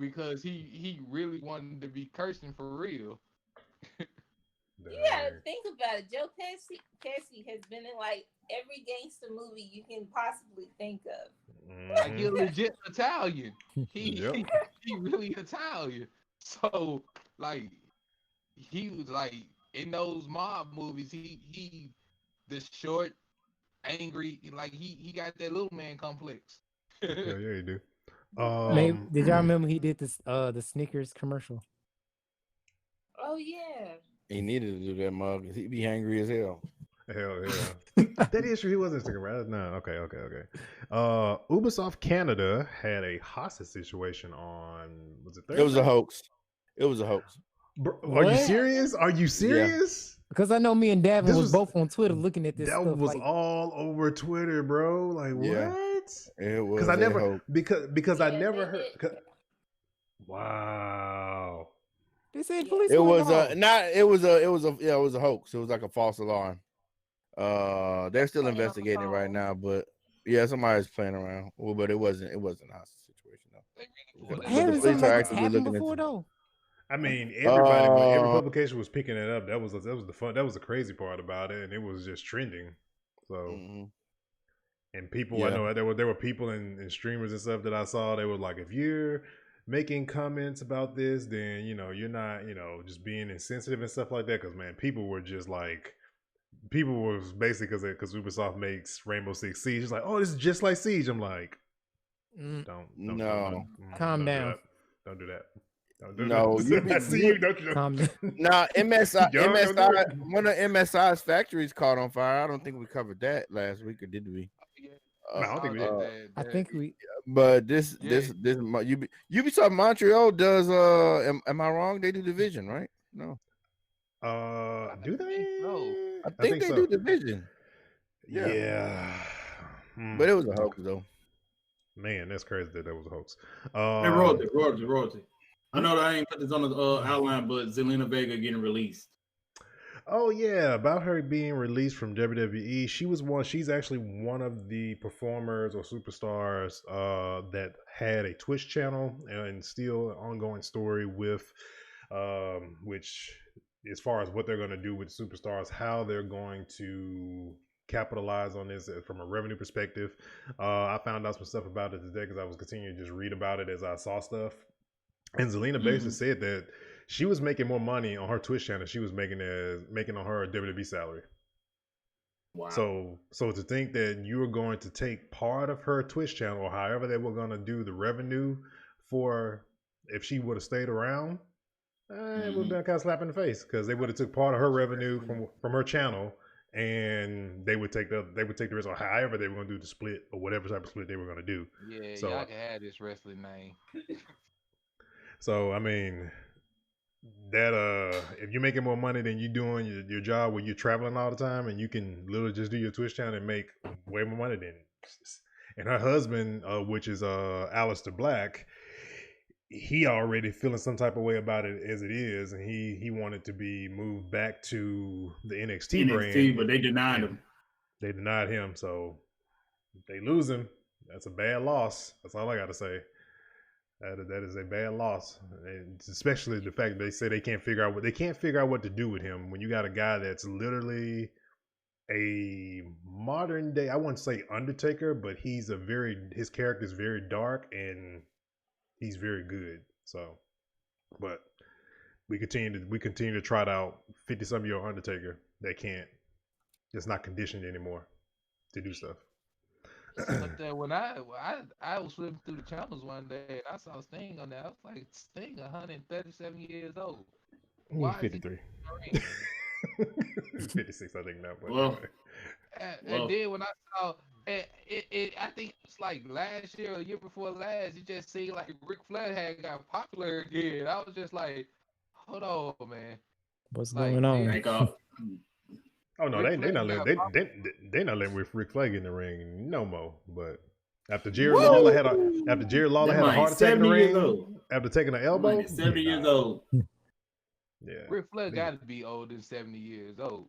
because he really wanted to be cursing for real. You gotta think about it. Joe Pesci has been in like every gangster movie you can possibly think of. Like he's legit Italian. He really Italian. So like he was like in those mob movies, he the short, angry, like he got that little man complex. yeah, you do. Did y'all remember he did this the Snickers commercial? Oh yeah. He needed to do that, mug. He'd be angry as hell. Hell yeah. That is true. He wasn't sticking around. No, okay. Ubisoft Canada had a hostage situation on, was it Thursday? It was a hoax. Bro, are you serious? Are you serious? Because I know me and Davin was both on Twitter looking at this that stuff. was all over Twitter, bro. Like, Yeah. what? It was I never hoax. because I never heard. Wow. They said police. It was it was a hoax. It was like a false alarm. They're still investigating right now, but yeah, somebody's playing around. Well, but it wasn't a hostage situation though. Hasn't something like this happened before though? I mean, every publication was picking it up. That was the crazy part about it, and it was just trending. So, and people, I know there were people and streamers and stuff that I saw. They were like, if you're making comments about this, then you're not just being insensitive and stuff like that. Because man, people were just like, people was basically because Ubisoft makes Rainbow Six Siege. It's like, oh, this is just like Siege. I'm like, don't calm down. Don't do that. No, I see you. Don't you? Nah, MSI, one of MSI's factories caught on fire. I don't think we covered that last week, or did we? No, I don't think we did. I think we. But this Ubisoft Montreal does. Am I wrong? They do Division, right? No. Do they? No. I think they do Division. Yeah. But it was a hoax, though. Man, that's crazy that was a hoax. Hey, royalty. I know that I ain't put this on the outline, but Zelina Vega getting released. Oh yeah, about her being released from WWE. She's actually one of the performers or superstars that had a Twitch channel and still an ongoing story with which, as far as what they're going to do with superstars, how they're going to capitalize on this from a revenue perspective. I found out some stuff about it today because I was continuing to just read about it as I saw stuff. And Zelina basically said that she was making more money on her Twitch channel she was making on her WWE salary. Wow. So to think that you were going to take part of her Twitch channel, or however they were going to do the revenue for, if she would have stayed around, it would have been kind of slap in the face, because they would have took part of her revenue from her channel, and they would take the rest, or however they were going to do the split, or whatever type of split they were going to do. Yeah, so, y'all can have this wrestling name. So I mean, that if you're making more money than you doing your job where you're traveling all the time, and you can literally just do your Twitch channel and make way more money than. And her husband, which is Aleister Black, he already feeling some type of way about it as it is, and he wanted to be moved back to the NXT brand, but they denied him. They denied him, so they lose him. That's a bad loss. That's all I got to say. That is a bad loss, and especially the fact that they say they can't figure out what to do with him when you got a guy that's literally a modern day, I wouldn't say Undertaker, but his character is very dark and he's very good. So, but we continue to trot out 50-some-year-old Undertaker that's not conditioned anymore to do stuff. But when I was flipping through the channels one day and I saw Sting on there, I was like, Sting 137 years old. Why 53. 56, I think now. But well, and then when I saw it, I think it was like last year or the year before last, it just seemed like Ric Flair had got popular again. I was just like, hold on, man. What's going on? Oh no, they not letting Ric Flair get in the ring no more. But after Jerry Lawler had a heart attack in the ring after taking an elbow, 70 years old. Yeah, Ric Flair got to be older than 70 years old.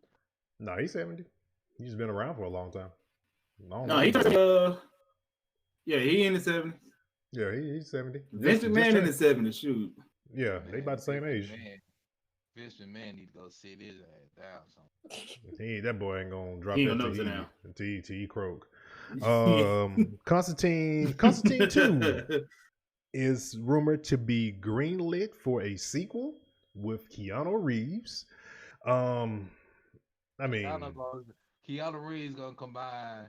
No, he's 70. He's been around for a long time. He in the 70s. Yeah, he's 70. Vince McMahon in the 70s. Shoot. Yeah, they about the same age. Vince McMahon need to go sit his ass down. That boy ain't gonna drop that until he croak. Constantine 2 is rumored to be greenlit for a sequel with Keanu Reeves. I mean, Keanu Reeves gonna combine.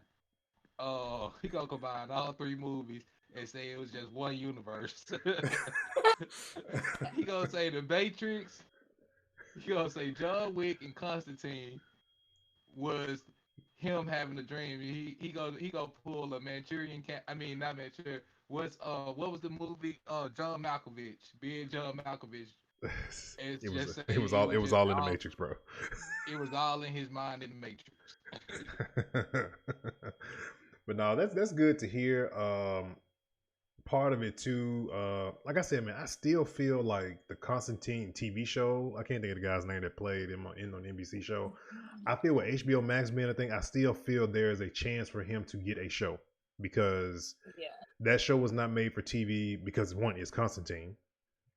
He gonna combine all three movies and say it was just one universe. He gonna say The Matrix. He gonna say John Wick and Constantine was him having a dream. He gonna pull a Manchurian cat. I mean, not Manchurian. What was the movie? John Malkovich, being John Malkovich. It was all in the Matrix, bro. It was all in his mind in the Matrix. But no, that's good to hear. Part of it too, like I said, man, I still feel like the Constantine TV show. I can't think of the guy's name that played him on the NBC show. I feel with HBO Max being a thing, I still feel there is a chance for him to get a show because that show was not made for TV because one is Constantine.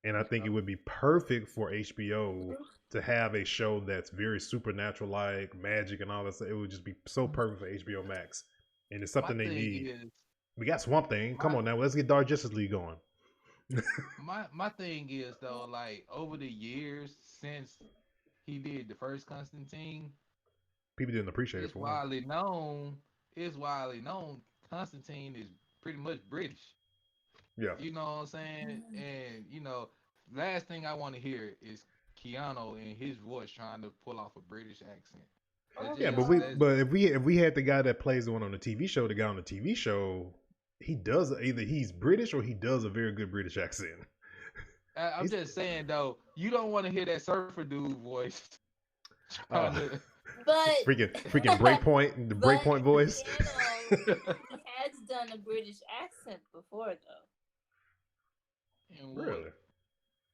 And I think it would be perfect for HBO to have a show that's very supernatural, like magic and all that stuff. It would just be so perfect for HBO Max. And it's something they need. We got Swamp Thing. Come on now, let's get Dark Justice League going. my thing is though, like over the years since he did the first Constantine, people didn't appreciate it for widely known. It's widely known Constantine is pretty much British. Yeah. You know what I'm saying? And last thing I want to hear is Keanu in his voice trying to pull off a British accent. Yeah, but if we had the guy that plays the one on the TV show, the guy on the TV show, he does either he's British or he does a very good British accent. I'm just saying though, you don't want to hear that surfer dude voice. But freaking Breakpoint, the Breakpoint voice. He has done a British accent before though. Really?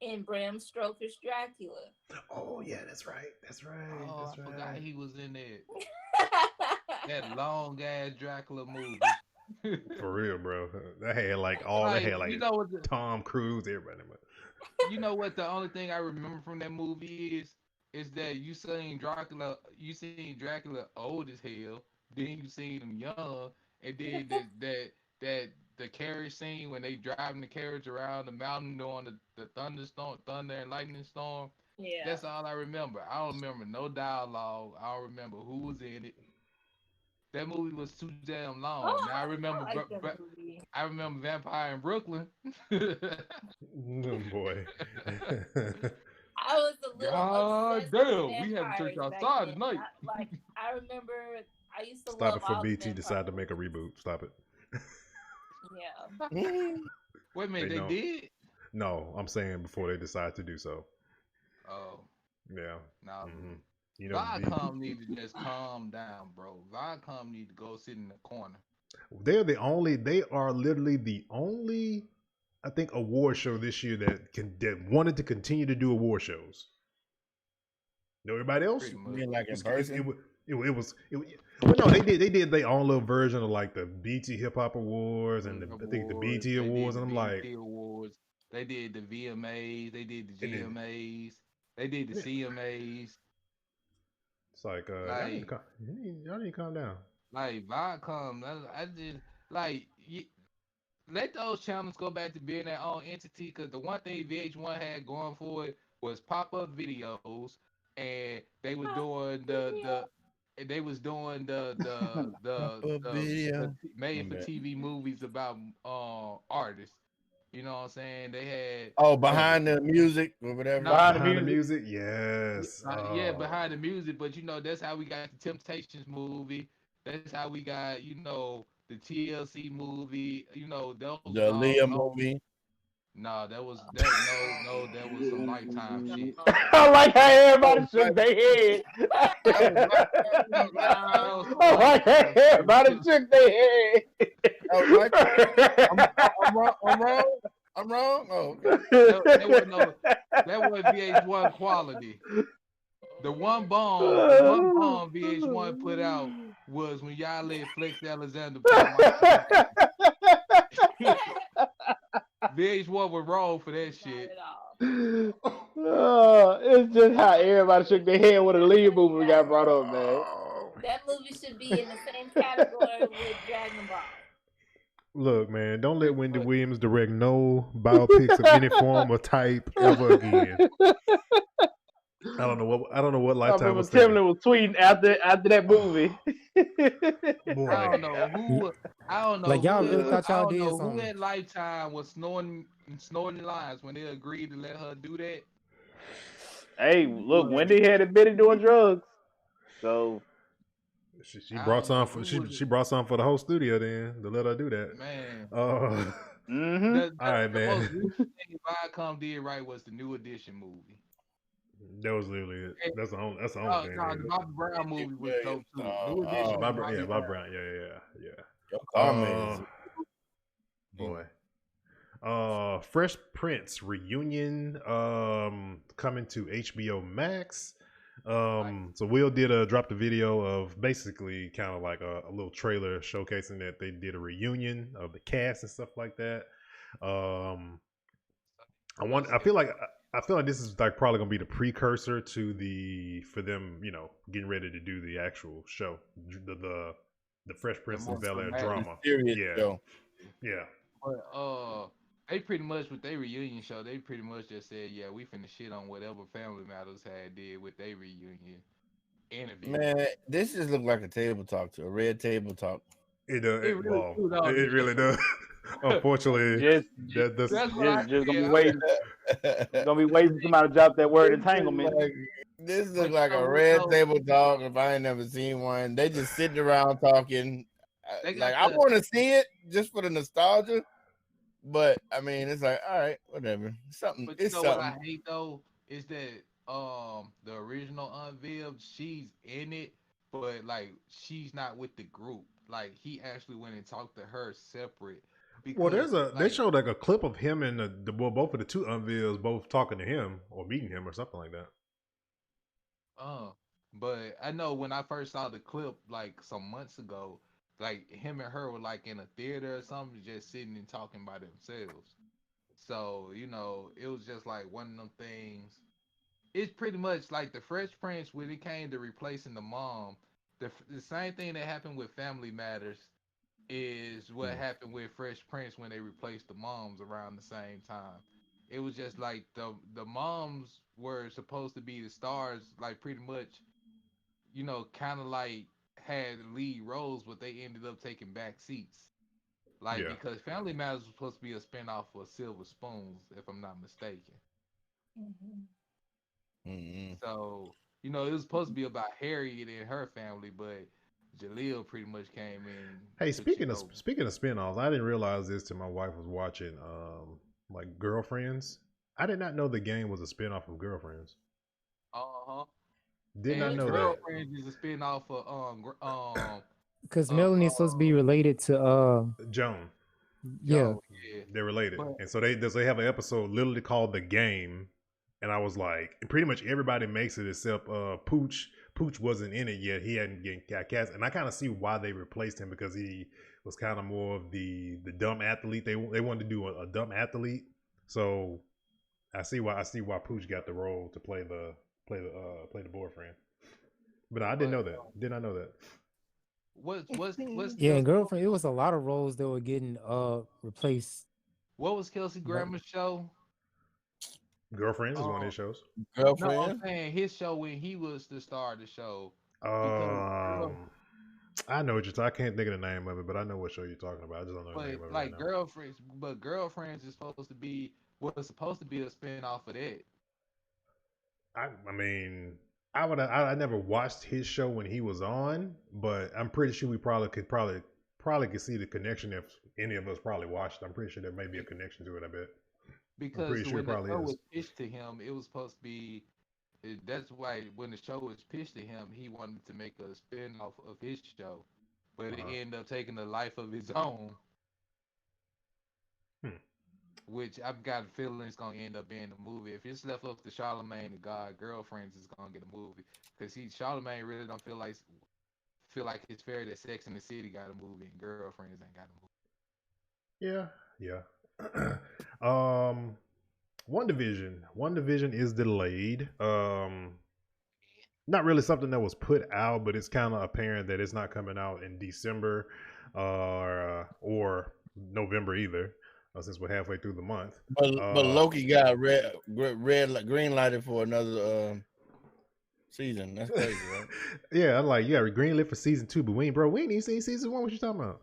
In Bram Stoker's Dracula. Oh yeah, that's right. Oh, I forgot he was in that. That long ass Dracula movie. For real, bro. That had Tom Cruise, everybody. You know what? The only thing I remember from that movie is that you seen Dracula old as hell, then you seen him young, and then that the carriage scene when they driving the carriage around the mountain during the thunder and lightning storm. Yeah. That's all I remember. I don't remember no dialogue. I don't remember who was in it. That movie was too damn long. Oh, now I remember I remember Vampire in Brooklyn. Oh boy. I was a little God damn, we have church outside tonight. I remember I used to Stop it for BT decide to make a reboot. Stop it. Yeah. Wait a minute, they did? No, I'm saying before they decide to do so. Oh, Yeah. no. Mm-hmm. You know, Viacom need to just calm down, bro. Viacom need to go sit in the corner. they are literally the only, I think, award show this year that wanted to continue to do award shows. Everybody else, You mean like in person? Well, no, they did their own little version of like the BT Hip Hop Awards and I think the Awards, BT they Awards, did and I'm the like, BET Awards. They did the VMAs. They did the and then, GMAs. They did the CMAs. it's like, Like, y'all need to calm down. like Viacom, I just like let those channels go back to being their own entity. Because the one thing VH1 had going for it was pop-up videos, and they were doing they was doing Video. the made for TV movies about artists. You know what I'm saying? They had behind the music or whatever. Behind the music, yes. yeah, behind the music. But that's how we got the Temptations movie. That's how we got the TLC movie. Those The Leah movie. No, that was some Lifetime shit. I like how everybody shook their head. I like how everybody shook their head. I'm wrong. Oh, okay. That was VH1 quality. The one bomb VH1 put out was when y'all let Flex Alexander VH1 was wrong for that shit. It's just how everybody shook their head when the lead movie got brought up, man. That movie should be in the same category with Dragon Ball. Look, man, don't let Wendy Williams direct no biopics of any form or type ever again. I don't know what Lifetime was thinking. Timberland was tweeting after that movie. Boy. I don't know. Like y'all really thought y'all did who something. at Lifetime was snorting lines when they agreed to let her do that. Hey, look, Wendy had admitted doing drugs, so she brought some for the whole studio then to let her do that. Man, all right, man. The most recent thing Viacom did right was the New Edition movie. That was literally it. That's the only thing. No, the Bobby Brown movie was dope too. New Edition. Bobby Brown. Yeah. Boy. Fresh Prince reunion coming to HBO Max. So Will did drop the video of basically kind of like a little trailer showcasing that they did a reunion of the cast and stuff like that. I feel like this is like probably gonna be the precursor to for them, getting ready to do the actual show, the Fresh Prince of Bel-Air drama. Show. Yeah. But they pretty much with their reunion show, they pretty much just said, yeah, we finna shit on whatever Family Matters did with their reunion interview. Man, this just looked like a table talk to a red table talk. It really does. Unfortunately, that's just gonna be waiting. Gonna be waiting for somebody to drop that word entanglement. This looks like a red table talk. If I ain't never seen one, they just sitting around talking. I want to see it just for the nostalgia. But I mean, it's like, all right, whatever. Something. But it's what something. I hate though is that the original Unveiled, she's in it, but like she's not with the group. Like he actually went and talked to her separate. Because, they showed like a clip of him and both of the two Unveils both talking to him or meeting him or something like that. But I know when I first saw the clip like some months ago, like him and her were like in a theater or something, just sitting and talking by themselves. So, it was just like one of them things. It's pretty much like the Fresh Prince when it came to replacing the mom. The same thing that happened with Family Matters is what happened with Fresh Prince when they replaced the moms around the same time. It was just like the moms were supposed to be the stars, like pretty much, kind of like had lead roles, but they ended up taking back seats. Because Family Matters was supposed to be a spinoff for Silver Spoons, if I'm not mistaken. So, it was supposed to be about Harriet and her family, but Jaleel pretty much came in. Hey, speaking of spinoffs, I didn't realize this till my wife was watching like Girlfriends. I did not know the game was a spinoff of Girlfriends. Uh-huh. Did not And know that. Girlfriends is a spinoff of Because Melanie is supposed to be related to Joan. yeah. Joe. Yeah. They're related, But- and so they have an episode literally called The Game, and I was like, and pretty much everybody makes it except Pooch. Pooch wasn't in it yet; he hadn't got cast, and I kind of see why they replaced him because he was kind of more of the dumb athlete. They wanted to do a dumb athlete, so I see why Pooch got the role to play the boyfriend. But I didn't know that. Did not know that. What's Yeah, and Girlfriend, it was a lot of roles that were getting replaced. What was Kelsey Grammer's show? Girlfriends is one of his shows. No, Girlfriend. I'm saying his show when he was the star of the show. I know what you're talking. I can't think of the name of it, but I know what show you're talking about. I just don't know the name of it. Like right Girlfriends, but Girlfriends is supposed to be a spin-off of that. I mean, I never watched his show when he was on, but I'm pretty sure we probably could see the connection if any of us probably watched. I'm pretty sure there may be a connection to it. I bet. Because pretty sure when it the probably show is. was pitched to him, it was supposed to be. That's why when the show was pitched to him, he wanted to make a spin-off of his show, but it ended up taking a life of his own. Which I've got a feeling it's gonna end up being a movie. If it's left up to Charlamagne the God, Girlfriends is gonna get a movie because Charlamagne really don't feel like it's fair that Sex and the City got a movie and Girlfriends ain't got a movie. Yeah. WandaVision is delayed. Not really something that was put out, but it's kind of apparent that it's not coming out in December or November either, since we're halfway through the month. But Loki got green lighted for another season. That's crazy, right? Yeah, I'm like, you got greenlit for season 2, but we ain't even seen season 1. What you talking about?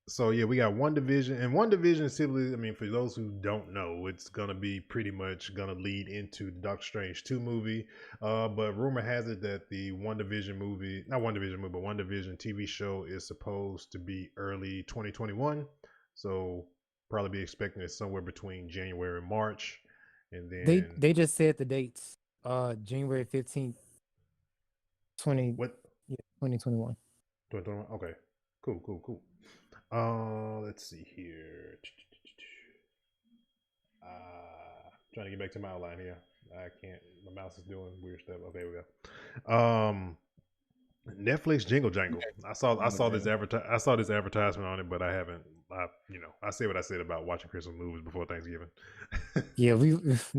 So yeah, we got WandaVision, and WandaVision simply, I mean, for those who don't know, it's gonna be pretty much gonna lead into the Doctor Strange 2 movie. But rumor has it that the WandaVision TV show is supposed to be early 2021. So probably be expecting it somewhere between January and March, and then They just said the dates. January 15th, 2021. 2021. Okay, cool. Let's see here. Trying to get back to my outline here. I can't. My mouse is doing weird stuff. Okay, we go. Netflix Jingle Jangle. I saw this advertisement on it, but I haven't. I say what I said about watching Christmas movies before Thanksgiving. Yeah, we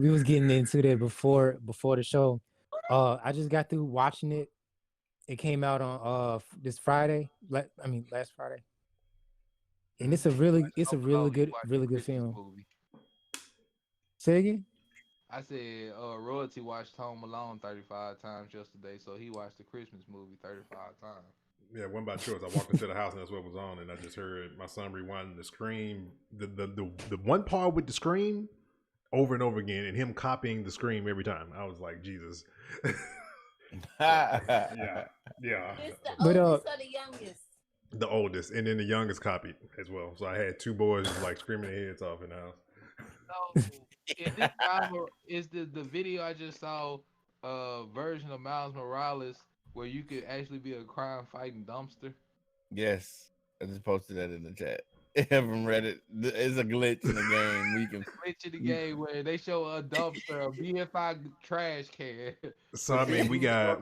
was getting into that before the show. I just got through watching it. It came out on this Friday. Last Friday. And it's a really good film. Movie. Say again? I said Royalty watched Home Alone 35 times yesterday, so he watched the Christmas movie 35 times. Yeah, one by choice. I walked into the house and that's what was on, and I just heard my son rewinding the Scream, the one part with the Scream over and over again, and him copying the Scream every time. I was like, Jesus. yeah. It's the oldest or the youngest? The oldest, and then the youngest copied as well. So I had two boys like screaming their heads off in the house. So is the video I just saw version of Miles Morales where you could actually be a crime fighting dumpster? Yes, I just posted that in the chat. From Reddit, it's a glitch in the game. We can glitch in the game where they show a dumpster, a BFI trash can. So I mean, we got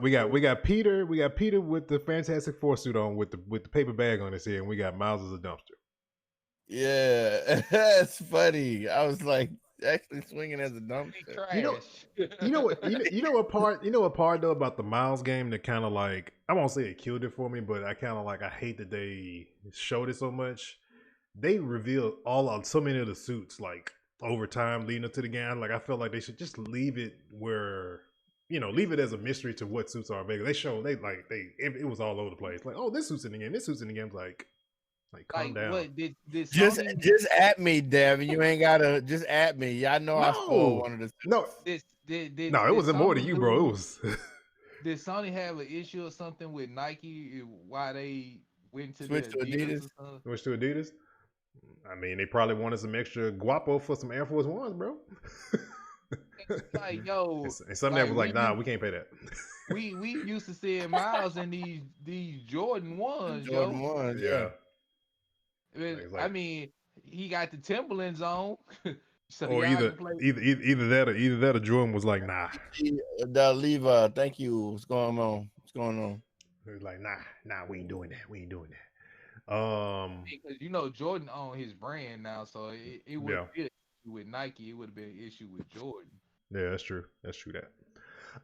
Peter with the Fantastic Four suit on with the paper bag on his head, and we got Miles as a dumpster. Yeah, that's funny. I was like actually swinging as a dumpster. You know what part though about the Miles game that kind of like, I won't say it killed it for me, but I kind of like, I hate that they showed it so much. They revealed so many of the suits like over time leading up to the game. Like I felt like they should just leave it where, leave it as a mystery to what suits are available. It was all over the place. Like, oh, this suit's in the game. This suit's in the game. Like calm down. What, did just at me, Devin. You ain't gotta just at me. I know I stole one of the suits. No, it wasn't more than you, bro. It was. Did Sony have an issue or something with Nike? Why they went to Switch to Adidas? Switch to Adidas. I mean, they probably wanted some extra guapo for some Air Force Ones, bro. like, yo, and some that was like, nah, we can't pay that. we used to seeing Miles in these Jordan ones, Jordan yo. ones, yeah. I mean, he got the Timberlands on, so or either that or Jordan was like, nah. Levi, thank you. What's going on? He was like, nah, we ain't doing that. Because Jordan owned his brand now, so it wouldn't be an issue with Nike. It would have been an issue with Jordan. Yeah, that's true. That.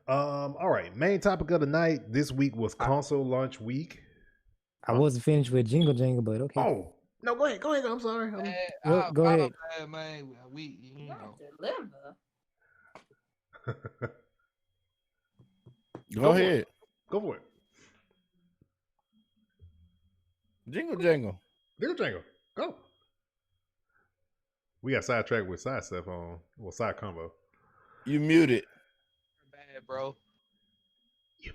All right. Main topic of the night this week was console launch week. I wasn't finished with Jingle Jangle, but okay. Oh no, go ahead. I'm sorry. Go ahead. Man, deliver. Go ahead. Go for it. Jingle Jangle. Go. We got sidetracked with side stuff on. Well, side combo. You muted. Bad, bro. You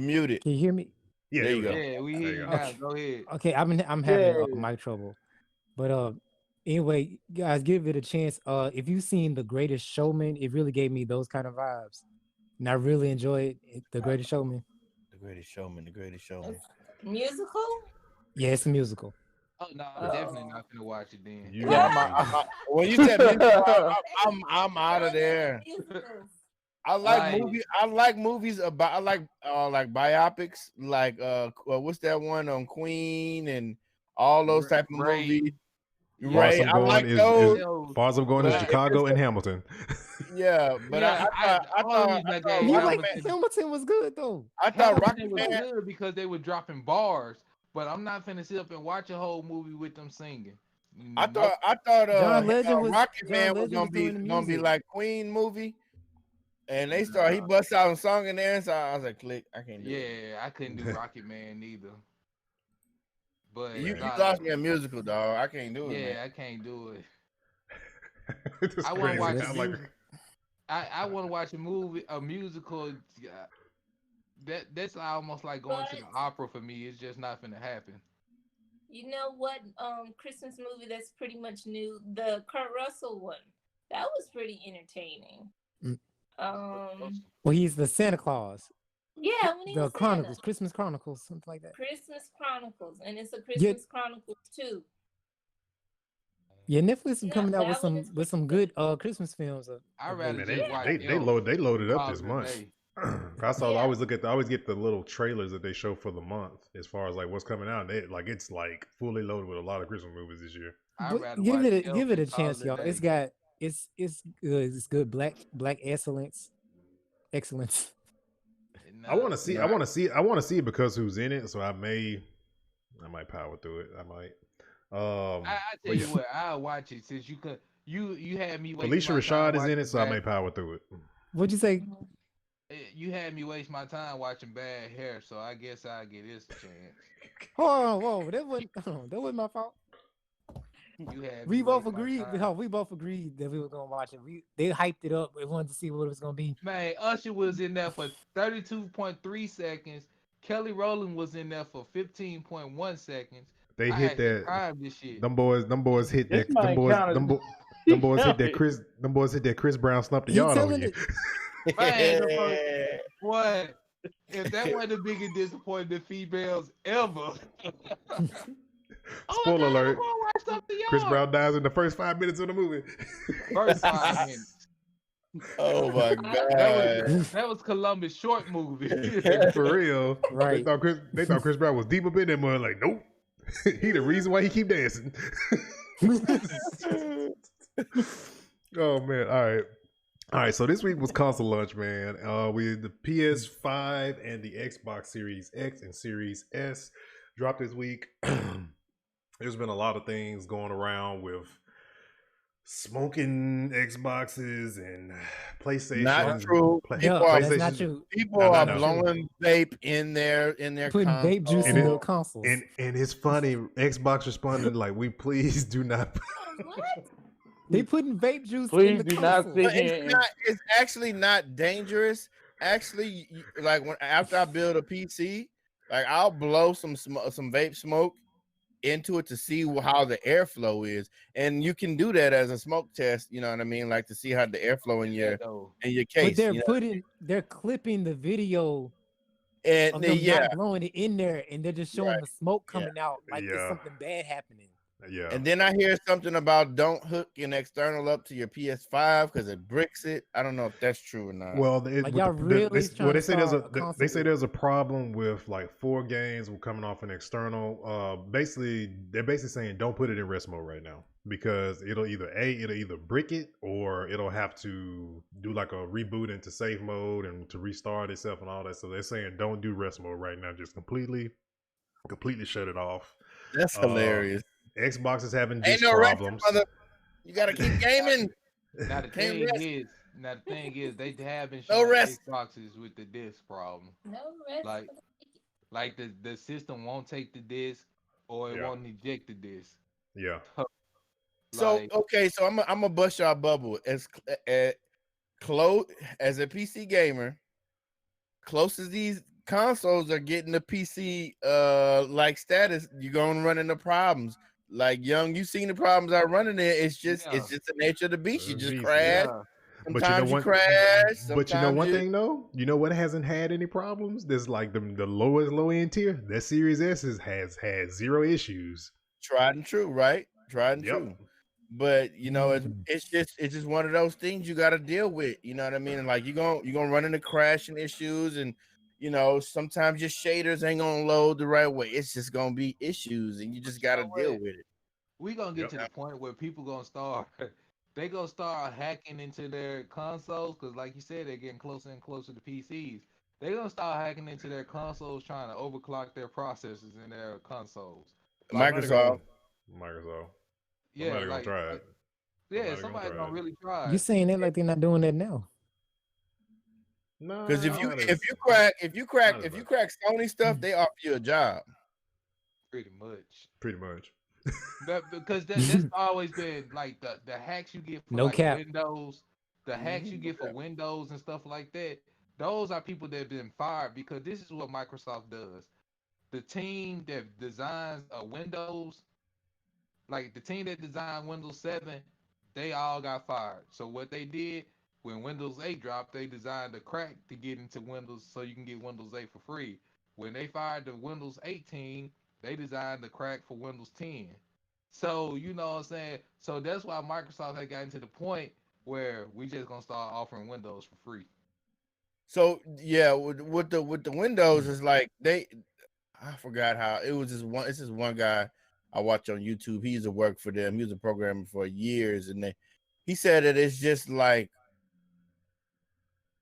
muted. Can you hear me? Yeah, there you go. Yeah, we hear you now. Go ahead. Okay, I'm having mic trouble, but anyway, guys, give it a chance. If you've seen The Greatest Showman, it really gave me those kind of vibes, and I really enjoyed The Greatest Showman. The Greatest Showman. Musical? Yeah, it's a musical. Oh no, I'm definitely not gonna watch it then. When you said musical, I'm out of there. I like movies about. I like biopics, like what's that one on Queen and all those type of movies. Right, I like those. Far as I'm going is Chicago and Hamilton. Yeah, but I thought Hamilton was good though. I thought Rocket was good because they were dropping bars, but I'm not finna sit up and watch a whole movie with them singing. I thought Rocket Man was gonna be like Queen movie. And he busts out a song in there, so I was like, click, I can't do it. Yeah, I couldn't do Rocket Man neither. But you lost me a musical, dog. I can't do it. Yeah, man. I can't do it. I want to watch I want to watch a musical. That's almost like going to the opera for me. It's just not gonna happen. You know what? Christmas movie that's pretty much new. The Kurt Russell one. That was pretty entertaining. Well, he's the Santa Claus. Yeah, when he was Chronicles, Santa. Christmas Chronicles, something like that. Christmas Chronicles, and it's a Christmas Chronicles too. Yeah, Netflix is coming out with some good Christmas films. I rather they loaded up this month. I always get the little trailers that they show for the month as far as like what's coming out. And it's like fully loaded with a lot of Christmas movies this year. Give it a chance, y'all. It's good. It's good. Black excellence. I want to see it because who's in it. So I might power through it. I might. I tell you what, I'll watch it since you had me. Felicia Rashad is in it, so I may power through it. What'd you say? You had me waste my time watching Bad Hair, so I guess I'll get this a chance. Whoa, that wasn't my fault. We both agreed that we were gonna watch it. They hyped it up. We wanted to see what it was gonna be. Man, Usher was in there for 32.3 seconds. Kelly Rowland was in there for 15.1 seconds. They hit that. This shit. Them boys hit that. Them boys hit that Chris. Them boys hit that Chris Brown slumped the yard on you. Man, what? If that wasn't the biggest disappointment to females ever. Spoiler alert. Chris Brown dies in the first 5 minutes of the movie. First 5 minutes. Oh my god. That was Columbus short movie. For real. Right. They thought Chris Brown was deep up in that mud. Like, nope. He the reason why he keep dancing. Oh man. All right. So this week was console launch, man. We had the PS5 and the Xbox Series X and Series S dropped this week. There's been a lot of things going around with smoking Xboxes and PlayStation. Not true. That's not true. People are blowing vape in their putting vape juice in their consoles. And it's funny. Xbox responded like, "We please do not." What? They putting vape juice Please in the do console. not sit here. It's actually not dangerous. Actually, like after I build a PC, like I'll blow some vape smoke, into it to see how the airflow is, and you can do that as a smoke test. You know what I mean? Like to see how the airflow in your case. But they're clipping the video and of them not blowing it in there, and they're just showing the smoke coming out like it's something bad happening. Yeah. And then I hear something about don't hook an external up to your PS5 because it bricks it. I don't know if that's true or not. Well, they say there's a problem with like 4 games coming off an external. They're basically saying don't put it in rest mode right now because it'll either brick it or it'll have to do like a reboot into safe mode and to restart itself and all that. So they're saying don't do rest mode right now. Just completely shut it off. That's hilarious. Xbox is having disk problems. You gotta keep gaming. Now the thing is, they have been showing Xboxes with the disk problem. No rest. Like the system won't take the disk or it won't eject the disk. Yeah. So I'm gonna bust y'all bubble as close as a PC gamer. Close as these consoles are getting the PC like status, you're gonna run into problems. Like Young, you seen the problems I running there. It's just the nature of the beast. You just crash. Yeah. Sometimes you crash. But you know one thing though? You know what hasn't had any problems? There's like the lowest low end tier. That Series S has had 0 issues. Tried and true, right? Tried and true. But you know, it's just one of those things you got to deal with. You know what I mean? And like you're gonna run into crashing issues, and you know sometimes your shaders ain't gonna load the right way. It's just gonna be issues, and you just got to deal with it. We gonna get to the point where people gonna start. They gonna start hacking into their consoles because, like you said, they're getting closer and closer to PCs. They're gonna start hacking into their consoles, trying to overclock their processors in their consoles. Microsoft. Yeah, somebody's gonna try it. Yeah, somebody's gonna really try. You saying it like they're not doing that now? No, because if you crack Sony stuff, they offer you a job. Pretty much. Because that's always been like the hacks you get for Windows, the hacks you get for Windows and stuff like that. Those are people that have been fired because this is what Microsoft does. The team that designs Windows, like the team that designed Windows 7, they all got fired. So what they did when Windows 8 dropped, they designed a crack to get into Windows so you can get Windows 8 for free. When they fired the Windows 18, they designed the crack for Windows 10. So, you know what I'm saying? So that's why Microsoft had gotten to the point where we just gonna start offering Windows for free. So yeah, with the Windows, it's like I forgot how it was. It's just one guy I watch on YouTube. He used to work for them. He was a programmer for years, and he said that it's just like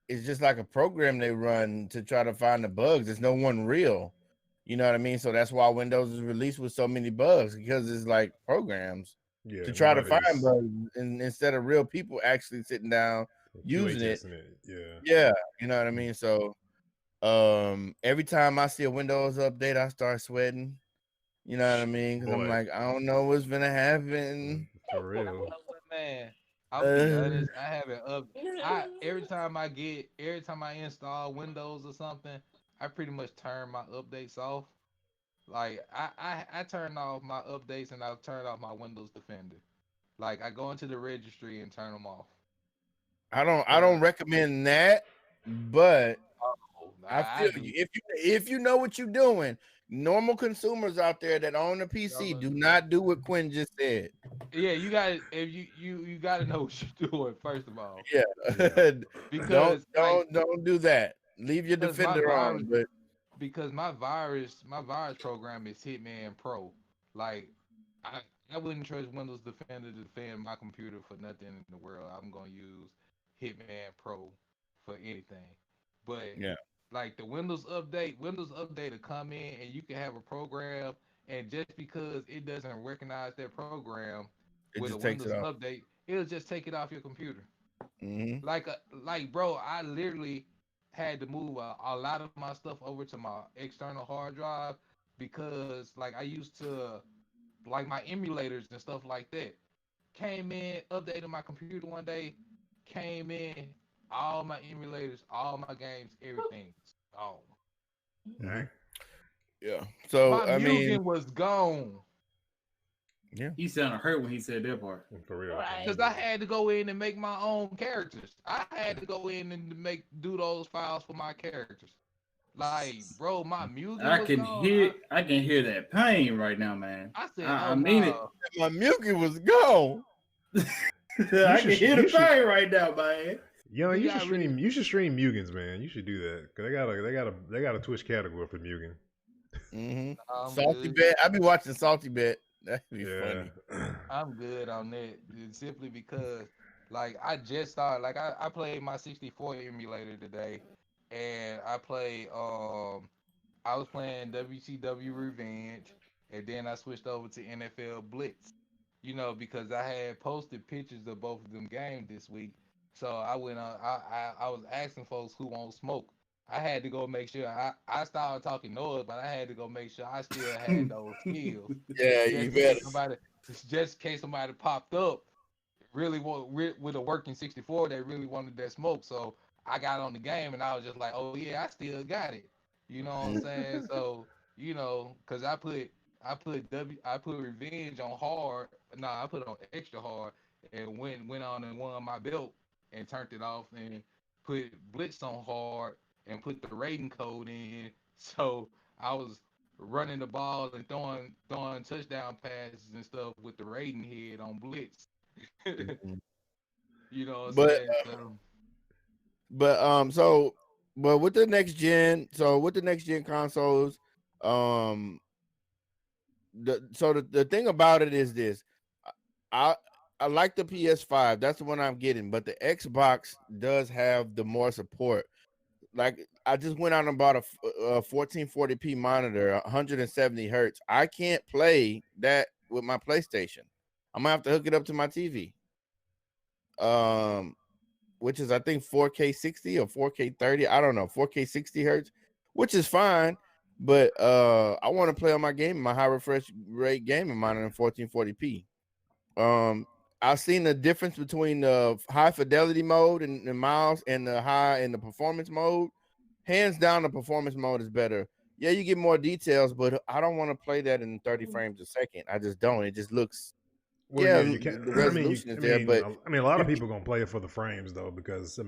a program they run to try to find the bugs. There's no one real. You know what I mean? So that's why Windows is released with so many bugs because it's like programs to try to find bugs, and instead of real people actually sitting down using it. Yeah, you know what I mean? So every time I see a Windows update, I start sweating. You know what I mean? Because I'm like, I don't know what's gonna happen. For real. Man, I'll be honest, I haven't every time I install Windows or something, I pretty much turn my updates off. Like I turn off my updates and I've turned off my Windows Defender. Like I go into the registry and turn them off. I don't recommend that, but I feel you. If you know what you're doing, normal consumers out there that own a PC do not do what Quinn just said. Yeah, you got you got to know what you're doing first of all. Yeah. Because don't do that. Leave your Defender on, but because my virus program is Hitman Pro. Like I wouldn't trust Windows Defender to defend my computer for nothing in the world. I'm gonna use Hitman Pro for anything. But like the Windows update will come in and you can have a program, and just because it doesn't recognize that program with a Windows update, it'll just take it off your computer. Mm-hmm. Like bro, I literally had to move a lot of my stuff over to my external hard drive because like I used to like my emulators and stuff like that came in, updated my computer one day, came in, all my emulators, all my games, everything. Oh. Yeah. So my Mugen was gone. Yeah. He sounded hurt when he said that part. For real. Because I had to go in and make my own characters. I had to go in and do those files for my characters. Like, bro, my music. I can hear that pain right now, man. I said, I mean it. My music was gone. I can hear the pain right now, man. Yo, you should stream Mugans, man. You should do that. Cause they got a Twitch category for Mugen. Mm-hmm. Salty Bet. I be watching Salty Bet. That'd be funny. I'm good on that. Simply because, like, I just started. Like, I played my 64 emulator today, and I played. I was playing WCW Revenge, and then I switched over to NFL Blitz. You know, because I had posted pictures of both of them games this week. So I went on. I was asking folks who won't smoke. I had to go make sure. I started talking noise, but I had to go make sure I still had those skills. Yeah, you better. Just in case somebody popped up, really with a working 64, they really wanted that smoke. So I got on the game and I was just like, oh yeah, I still got it. You know what I'm saying? So you know, cause I put Revenge on hard. No, I put it on extra hard and went on and won my belt and turned it off and put Blitz on hard and put the rating code in. So I was running the ball and throwing touchdown passes and stuff with the rating head on Blitz. You know what I'm saying? But with the next gen consoles, the thing about it is this. I like the PS5. That's the one I'm getting, but the Xbox does have the more support. Like I just went out and bought a 1440p monitor, 170 hertz. I can't play that with my PlayStation. I'm gonna have to hook it up to my TV. Which is I think 4K 60 or 4K 30. I don't know, 4K 60 hertz, which is fine. But I want to play on my game, my high refresh rate gaming monitor in 1440p. I've seen the difference between the high fidelity mode and the mouse and the performance mode. Hands down, the performance mode is better. Yeah, you get more details, but I don't want to play that in 30 frames a second. I just don't. It just looks. Well, you can. The resolution is there, but I mean, a lot of people gonna play it for the frames though, because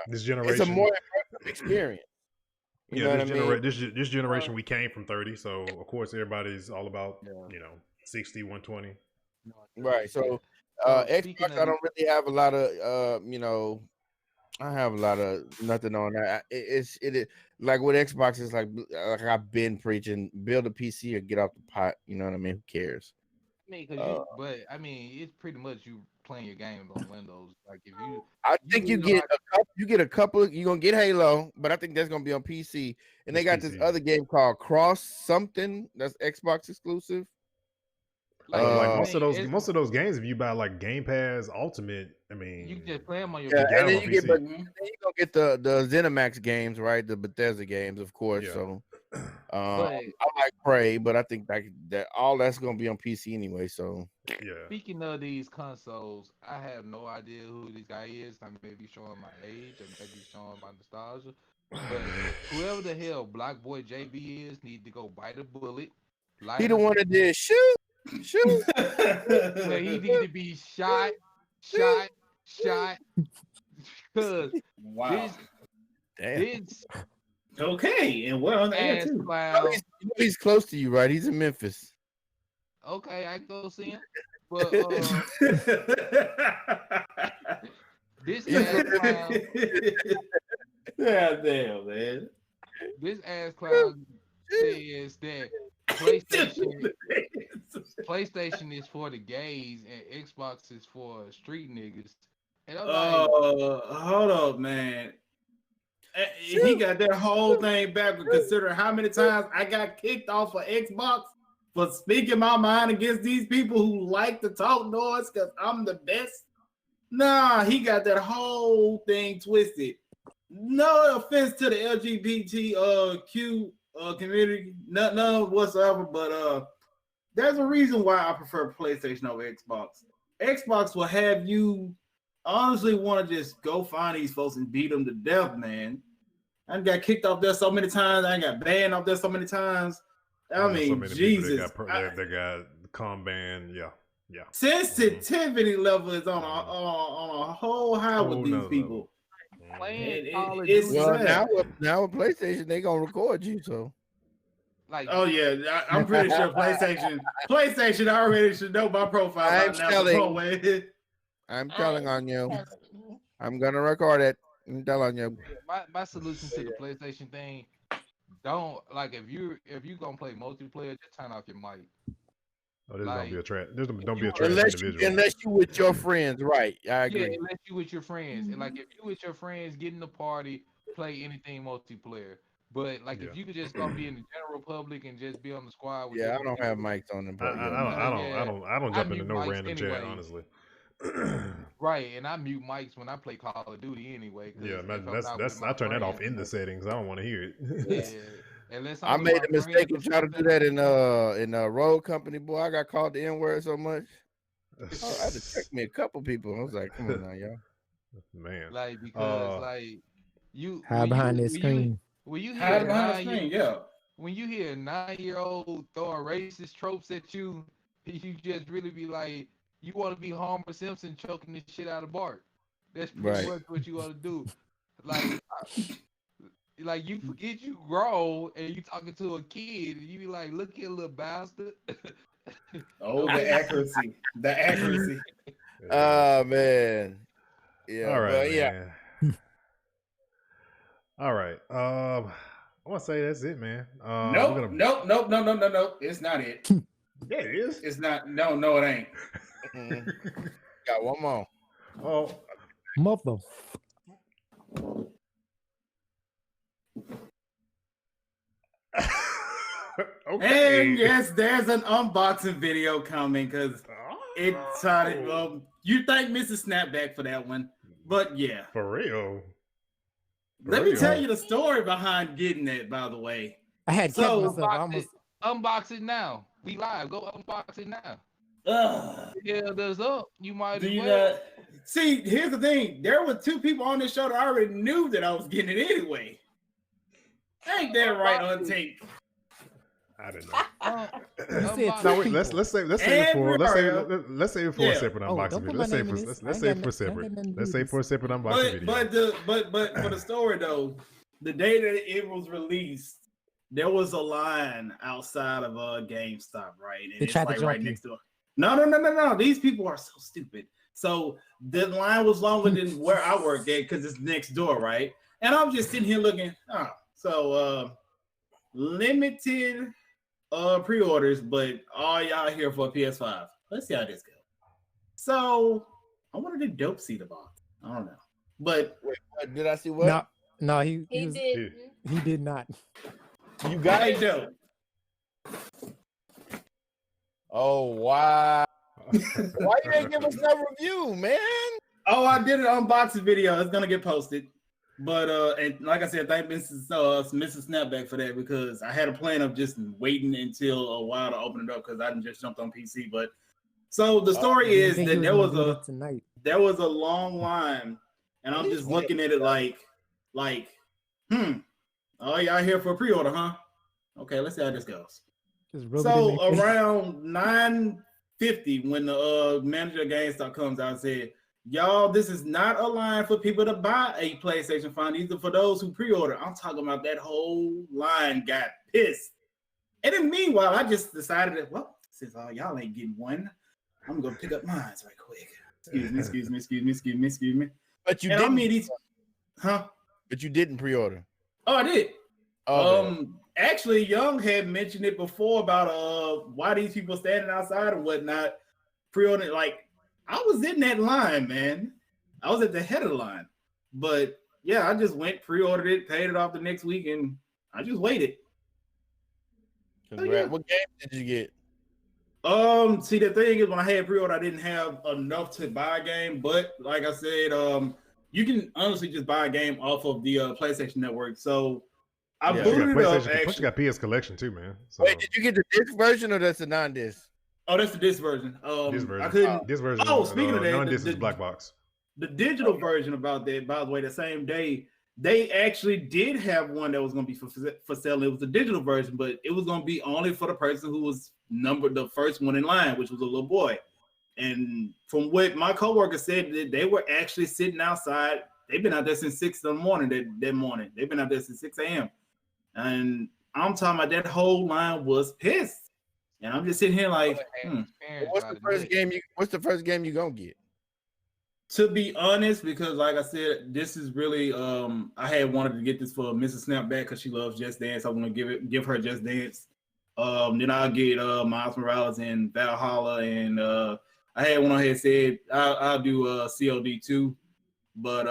this generation, it's a more immersive experience. You know what I mean? This generation, we came from 30, so of course everybody's all about 60, 120. Right. So Xbox, I don't really have a lot of I have a lot of nothing on that. It like with Xbox, it's like I've been preaching, build a PC or get off the pot. You know what I mean? Who cares? I mean, it's pretty much you playing your games on Windows. Like if you, I think you get a couple. You're gonna get Halo, but I think that's gonna be on PC. And they got this other game called Cross something that's Xbox exclusive. Like most of those games, if you buy like Game Pass Ultimate, I mean, you can just play them on your. And then you gonna get the ZeniMax games, right? The Bethesda games, of course. Yeah. So, I like Prey, but I think that all that's gonna be on PC anyway. So, yeah. Speaking of these consoles, I have no idea who this guy is. I may be showing my age, I may be showing my nostalgia, but whoever the hell Black Boy JB is, need to go bite a bullet. He the one that did shoot. Well, he need to be shot. Cause this okay, and what on the air too? He's close to you, right? He's in Memphis. Okay, I can go see him. But this ass clown. God damn, man. This ass clown says that PlayStation is for the gays and Xbox is for street niggas. And I'm like, hold up, man. He got that whole thing backwards. Considering how many times I got kicked off of Xbox for speaking my mind against these people who like to talk noise because I'm the best. Nah, he got that whole thing twisted. No offense to the LGBTQ community, none whatsoever, but there's a reason why I prefer PlayStation over Xbox. Xbox will have you honestly want to just go find these folks and beat them to death, man. I got kicked off there so many times. I got banned off there so many times. I mean, so Jesus. They got com ban, yeah. Yeah. Sensitivity level is on a whole high with these people. Playing well, now with PlayStation, they gonna record you. So, like, oh yeah, I'm pretty sure PlayStation already should know my profile. I'm telling on you. I'm gonna record it. I'm telling you. My solution to the PlayStation thing, don't like if you gonna play multiplayer, just turn off your mic. Oh, this like, don't be a trash individual. Unless you with your friends, right? I agree. Yeah, unless you with your friends, and like if you with your friends, get in the party, play anything multiplayer. But like if you could just go be in the general public and just be on the squad. With I don't have mics on them. I don't jump into no random chat, honestly. Right, and I mute mics when I play Call of Duty anyway. Yeah, I turn that off in the settings. I don't want to hear it. Yeah, unless I made a mistake and tried to do that in Road Company. Boy, I got called the N-word so much. I had to check me a couple people. I was like, come on now, y'all. Man, like because like you hide behind this screen. When you hide behind the screen, yeah. When you hear a 9-year-old throwing racist tropes at you, you just really be like, you want to be Homer Simpson choking the shit out of Bart. That's pretty much what you want to do. Like you forget you grow and you talking to a kid and you be like, look here, little bastard. Oh, the accuracy. Oh man. Yeah. All right. Yeah. All right. I want to say that's it, man. Nope. It's not it. Yeah, it is. It's not. No, it ain't. Got one more. Oh, mother. Okay. And yes, there's an unboxing video coming because it started. You thank Mrs. Snapback for that one, but yeah, for real. Let me tell you the story behind getting that. By the way, I had unbox it now. We live. Go unbox it now. Yeah, there's up. You might as well. See, here's the thing. There were 2 people on this show that already knew that I was getting it anyway. Ain't that right on tape? I don't know. No, wait, let's save it for a separate unboxing video. Let's save for a separate unboxing video. But for the story though, the day that it was released, there was a line outside of GameStop, right? And it's like right next door. No. These people are so stupid. So the line was longer than where I work at because it's next door, right? And I'm just sitting here looking. Limited pre-orders, but all y'all here for a PS5. Let's see how this goes. So I wanted a dope seat box. I don't know, but wait, did I see what? No, he did not. You got it dope. Oh wow! Why you didn't give us no review, man? Oh, I did an unboxing video. It's gonna get posted. But and like I said, thank Mrs. Snapback for that because I had a plan of just waiting until a while to open it up because I didn't just jumped on PC. But so the story is that there was a long line, and I'm just looking at it like, oh, y'all here for a pre-order, huh? Okay, let's see how this goes. So around 9:50, when the manager of GameStop comes out and said, y'all, this is not a line for people to buy a PlayStation 5. These are for those who pre-order. I'm talking about that whole line got pissed. And then meanwhile, I just decided that, well, since y'all ain't getting one, I'm going to pick up mine right quick. Excuse me. But you didn't. But you didn't pre-order. Oh, I did. Okay. Actually, Young had mentioned it before about why these people standing outside and whatnot pre-ordering. Like, I was in that line, man. I was at the head of the line. But yeah, I just went, pre-ordered it, paid it off the next week, and I just waited. Congrats. Yeah. What game did you get? See, the thing is, when I had pre-order, I didn't have enough to buy a game. But like I said, you can honestly just buy a game off of the PlayStation Network. So I booted it up. Plus, you got PS Collection too, man. So. Wait, did you get the disc version or that's the non-disc? Oh, that's the disc version. I couldn't. This version. Oh, speaking of that, non-disc is black box. The digital version about that, by the way, the same day, they actually did have one that was going to be for sale. It was the digital version, but it was going to be only for the person who was numbered the first one in line, which was a little boy. And from what my coworker said, they were actually sitting outside. They've been out there since 6 in the morning that morning. They've been out there since 6 a.m. And I'm talking about that whole line was pissed. And I'm just sitting here like, What's the first game you gonna get? To be honest, because like I said, this is really I had wanted to get this for Mrs. Snapback because she loves Just Dance. I want to give her Just Dance. Then I'll get Miles Morales and Valhalla, and I had one I had said I'll do COD 2. But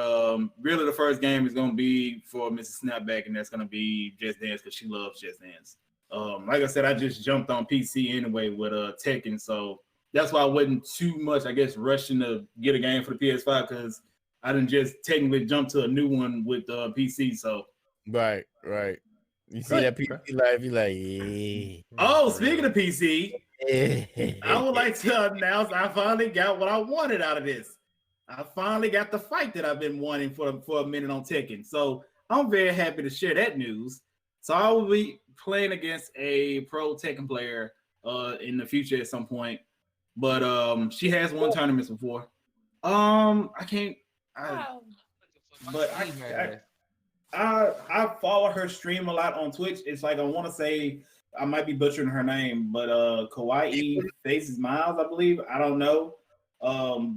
really, the first game is going to be for Mrs. Snapback, and that's going to be Just Dance because she loves Just Dance. Like I said, I just jumped on PC anyway with Tekken, so that's why I wasn't too much, I guess, rushing to get a game for the PS5 because I didn't just technically jump to a new one with PC. So right. You see that PC life, you like, yeah. Oh, speaking of PC, I would like to announce I finally got what I wanted out of this. I finally got the fight that I've been wanting for a minute on Tekken. So I'm very happy to share that news. So I will be playing against a pro Tekken player in the future at some point. But she has won tournaments before. I follow her stream a lot on Twitch. It's like I want to say I might be butchering her name, but Kawaii Faces Miles, I believe. I don't know.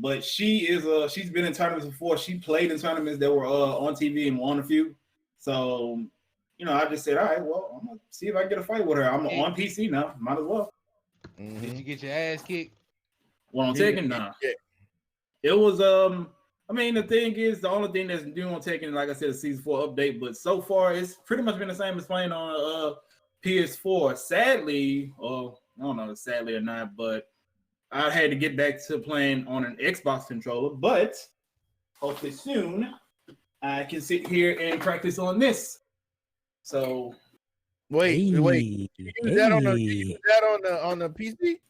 But she is she's been in tournaments before. She played in tournaments that were on TV and won a few. So, I just said, all right, well, I'm gonna see if I can get a fight with her. I'm on PC now. Might as well. Mm-hmm. Did you get your ass kicked? Well, I'm taking nah. It was the thing is the only thing that's new on Tekken, like I said, a season 4 update, but so far it's pretty much been the same as playing on PS4. Sadly, I don't know if sadly or not, but I had to get back to playing on an Xbox controller, but hopefully soon I can sit here and practice on this. So wait. You use that on the PC?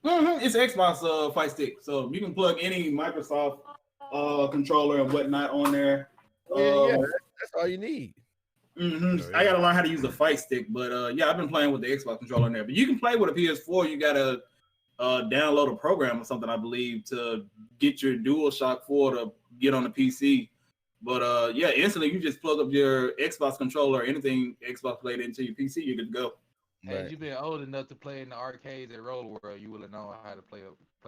Mm-hmm. It's Xbox fight stick, so you can plug any Microsoft controller and whatnot on there. That's all you need. Mm-hmm. I gotta learn how to use a fight stick, but I've been playing with the Xbox controller in there. But you can play with a PS4. You gotta download a program or something, I believe, to get your DualShock 4 to get on the PC. But instantly you just plug up your Xbox controller or anything Xbox played into your PC, you're good to go. Had you been old enough to play in the arcades at Roller World, you would have known how to play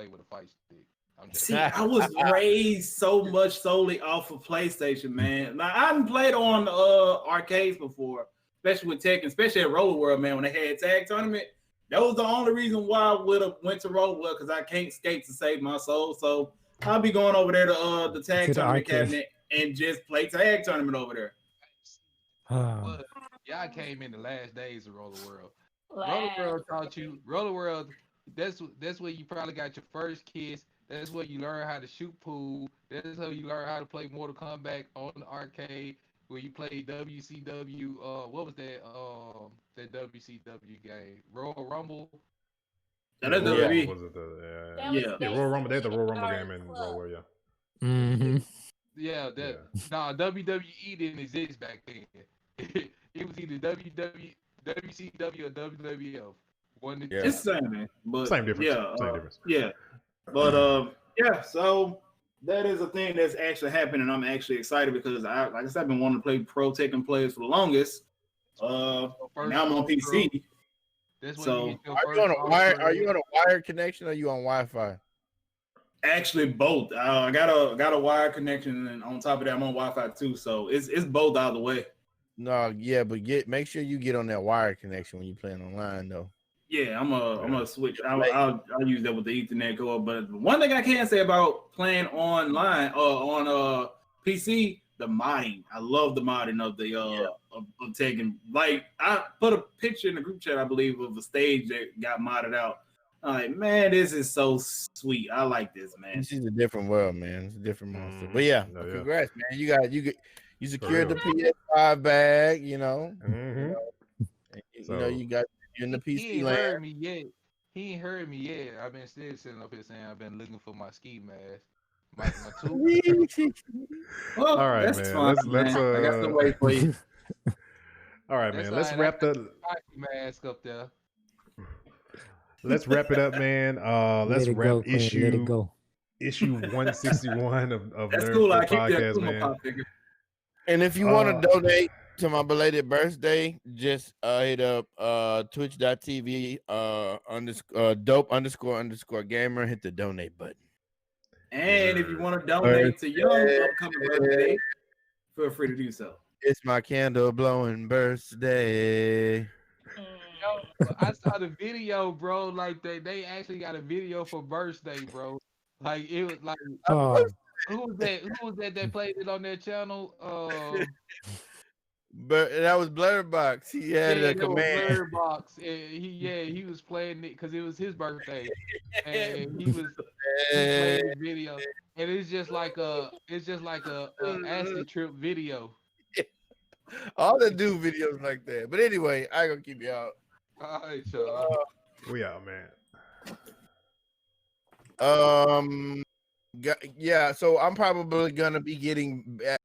with a fight stick. See, I was raised so much solely off of PlayStation, man. Now, I haven't played on arcades before, especially with Tekken, especially at Roller World, man. When they had tag tournament, that was the only reason why I would have went to Roller World, because I can't skate to save my soul. So I'll be going over there to the tag tournament cabinet and just play tag tournament over there. Y'all came in the last days of Roller World. Roller World taught you. Roller World. That's where you probably got your first kiss. That's where you learn how to shoot pool. That's how you learn how to play Mortal Kombat on the arcade. Where you play WCW. What was that? That WCW game, Royal Rumble. That's WWE. Royal Rumble. They had the Royal Rumble game in Royal World. Yeah. Mm-hmm. Yeah. WWE didn't exist back then. It was either WCW or WWF. It's the same, man. But same difference. Yeah. But so that is a thing that's actually happening. I'm actually excited because I've been wanting to play pro Tekken players for the longest. Now I'm on PC. So are you on a wired connection or are you on Wi-Fi? Actually, both. I got a wired connection, and on top of that, I'm on Wi-Fi too. So it's both out of the way. No, yeah, but make sure you get on that wired connection when you're playing online, though. Yeah, I'm gonna switch. I'll use that with the Ethernet cord. But one thing I can say about playing online on PC, the modding. I love the modding of the of Tekken. Like I put a picture in the group chat, I believe, of a stage that got modded out. I'm like, man, this is so sweet. I like this, man. This is a different world, man. It's a different monster. But congrats, man. You secured the PS5 bag, Mm-hmm. You're in the PC He ain't land. heard me yet. He ain't heard me yet. I've been still sitting up here saying I've been looking for my ski mask. My tool. Well, all right, that's man. fine, Let's I got some way for you. All right, man. Let's wrap the mask up there. let's wrap it up, man. Let's Let it wrap go, Quinn. Let it go. issue 161 of That's Nerd cool. Flow I keep that Podcast, Kuma man. Pop figure. And if you want to donate to my belated birthday, just hit up twitch.tv dope_gamer. Hit the donate button. And if you want to donate to your upcoming birthday, feel free to do so. It's my candle blowing birthday. Yo, I saw the video, bro. Like they actually got a video for birthday, bro. Like it was like who was that played it on their channel? But that was Blurbox. He had a command. Blurbox. He was playing it because it was his birthday, and he playing the video, and it's just like a acid trip video. All they do videos like that. But anyway, I gonna keep you out. All right, y'all. We out, man. Yeah, so I'm probably gonna be getting back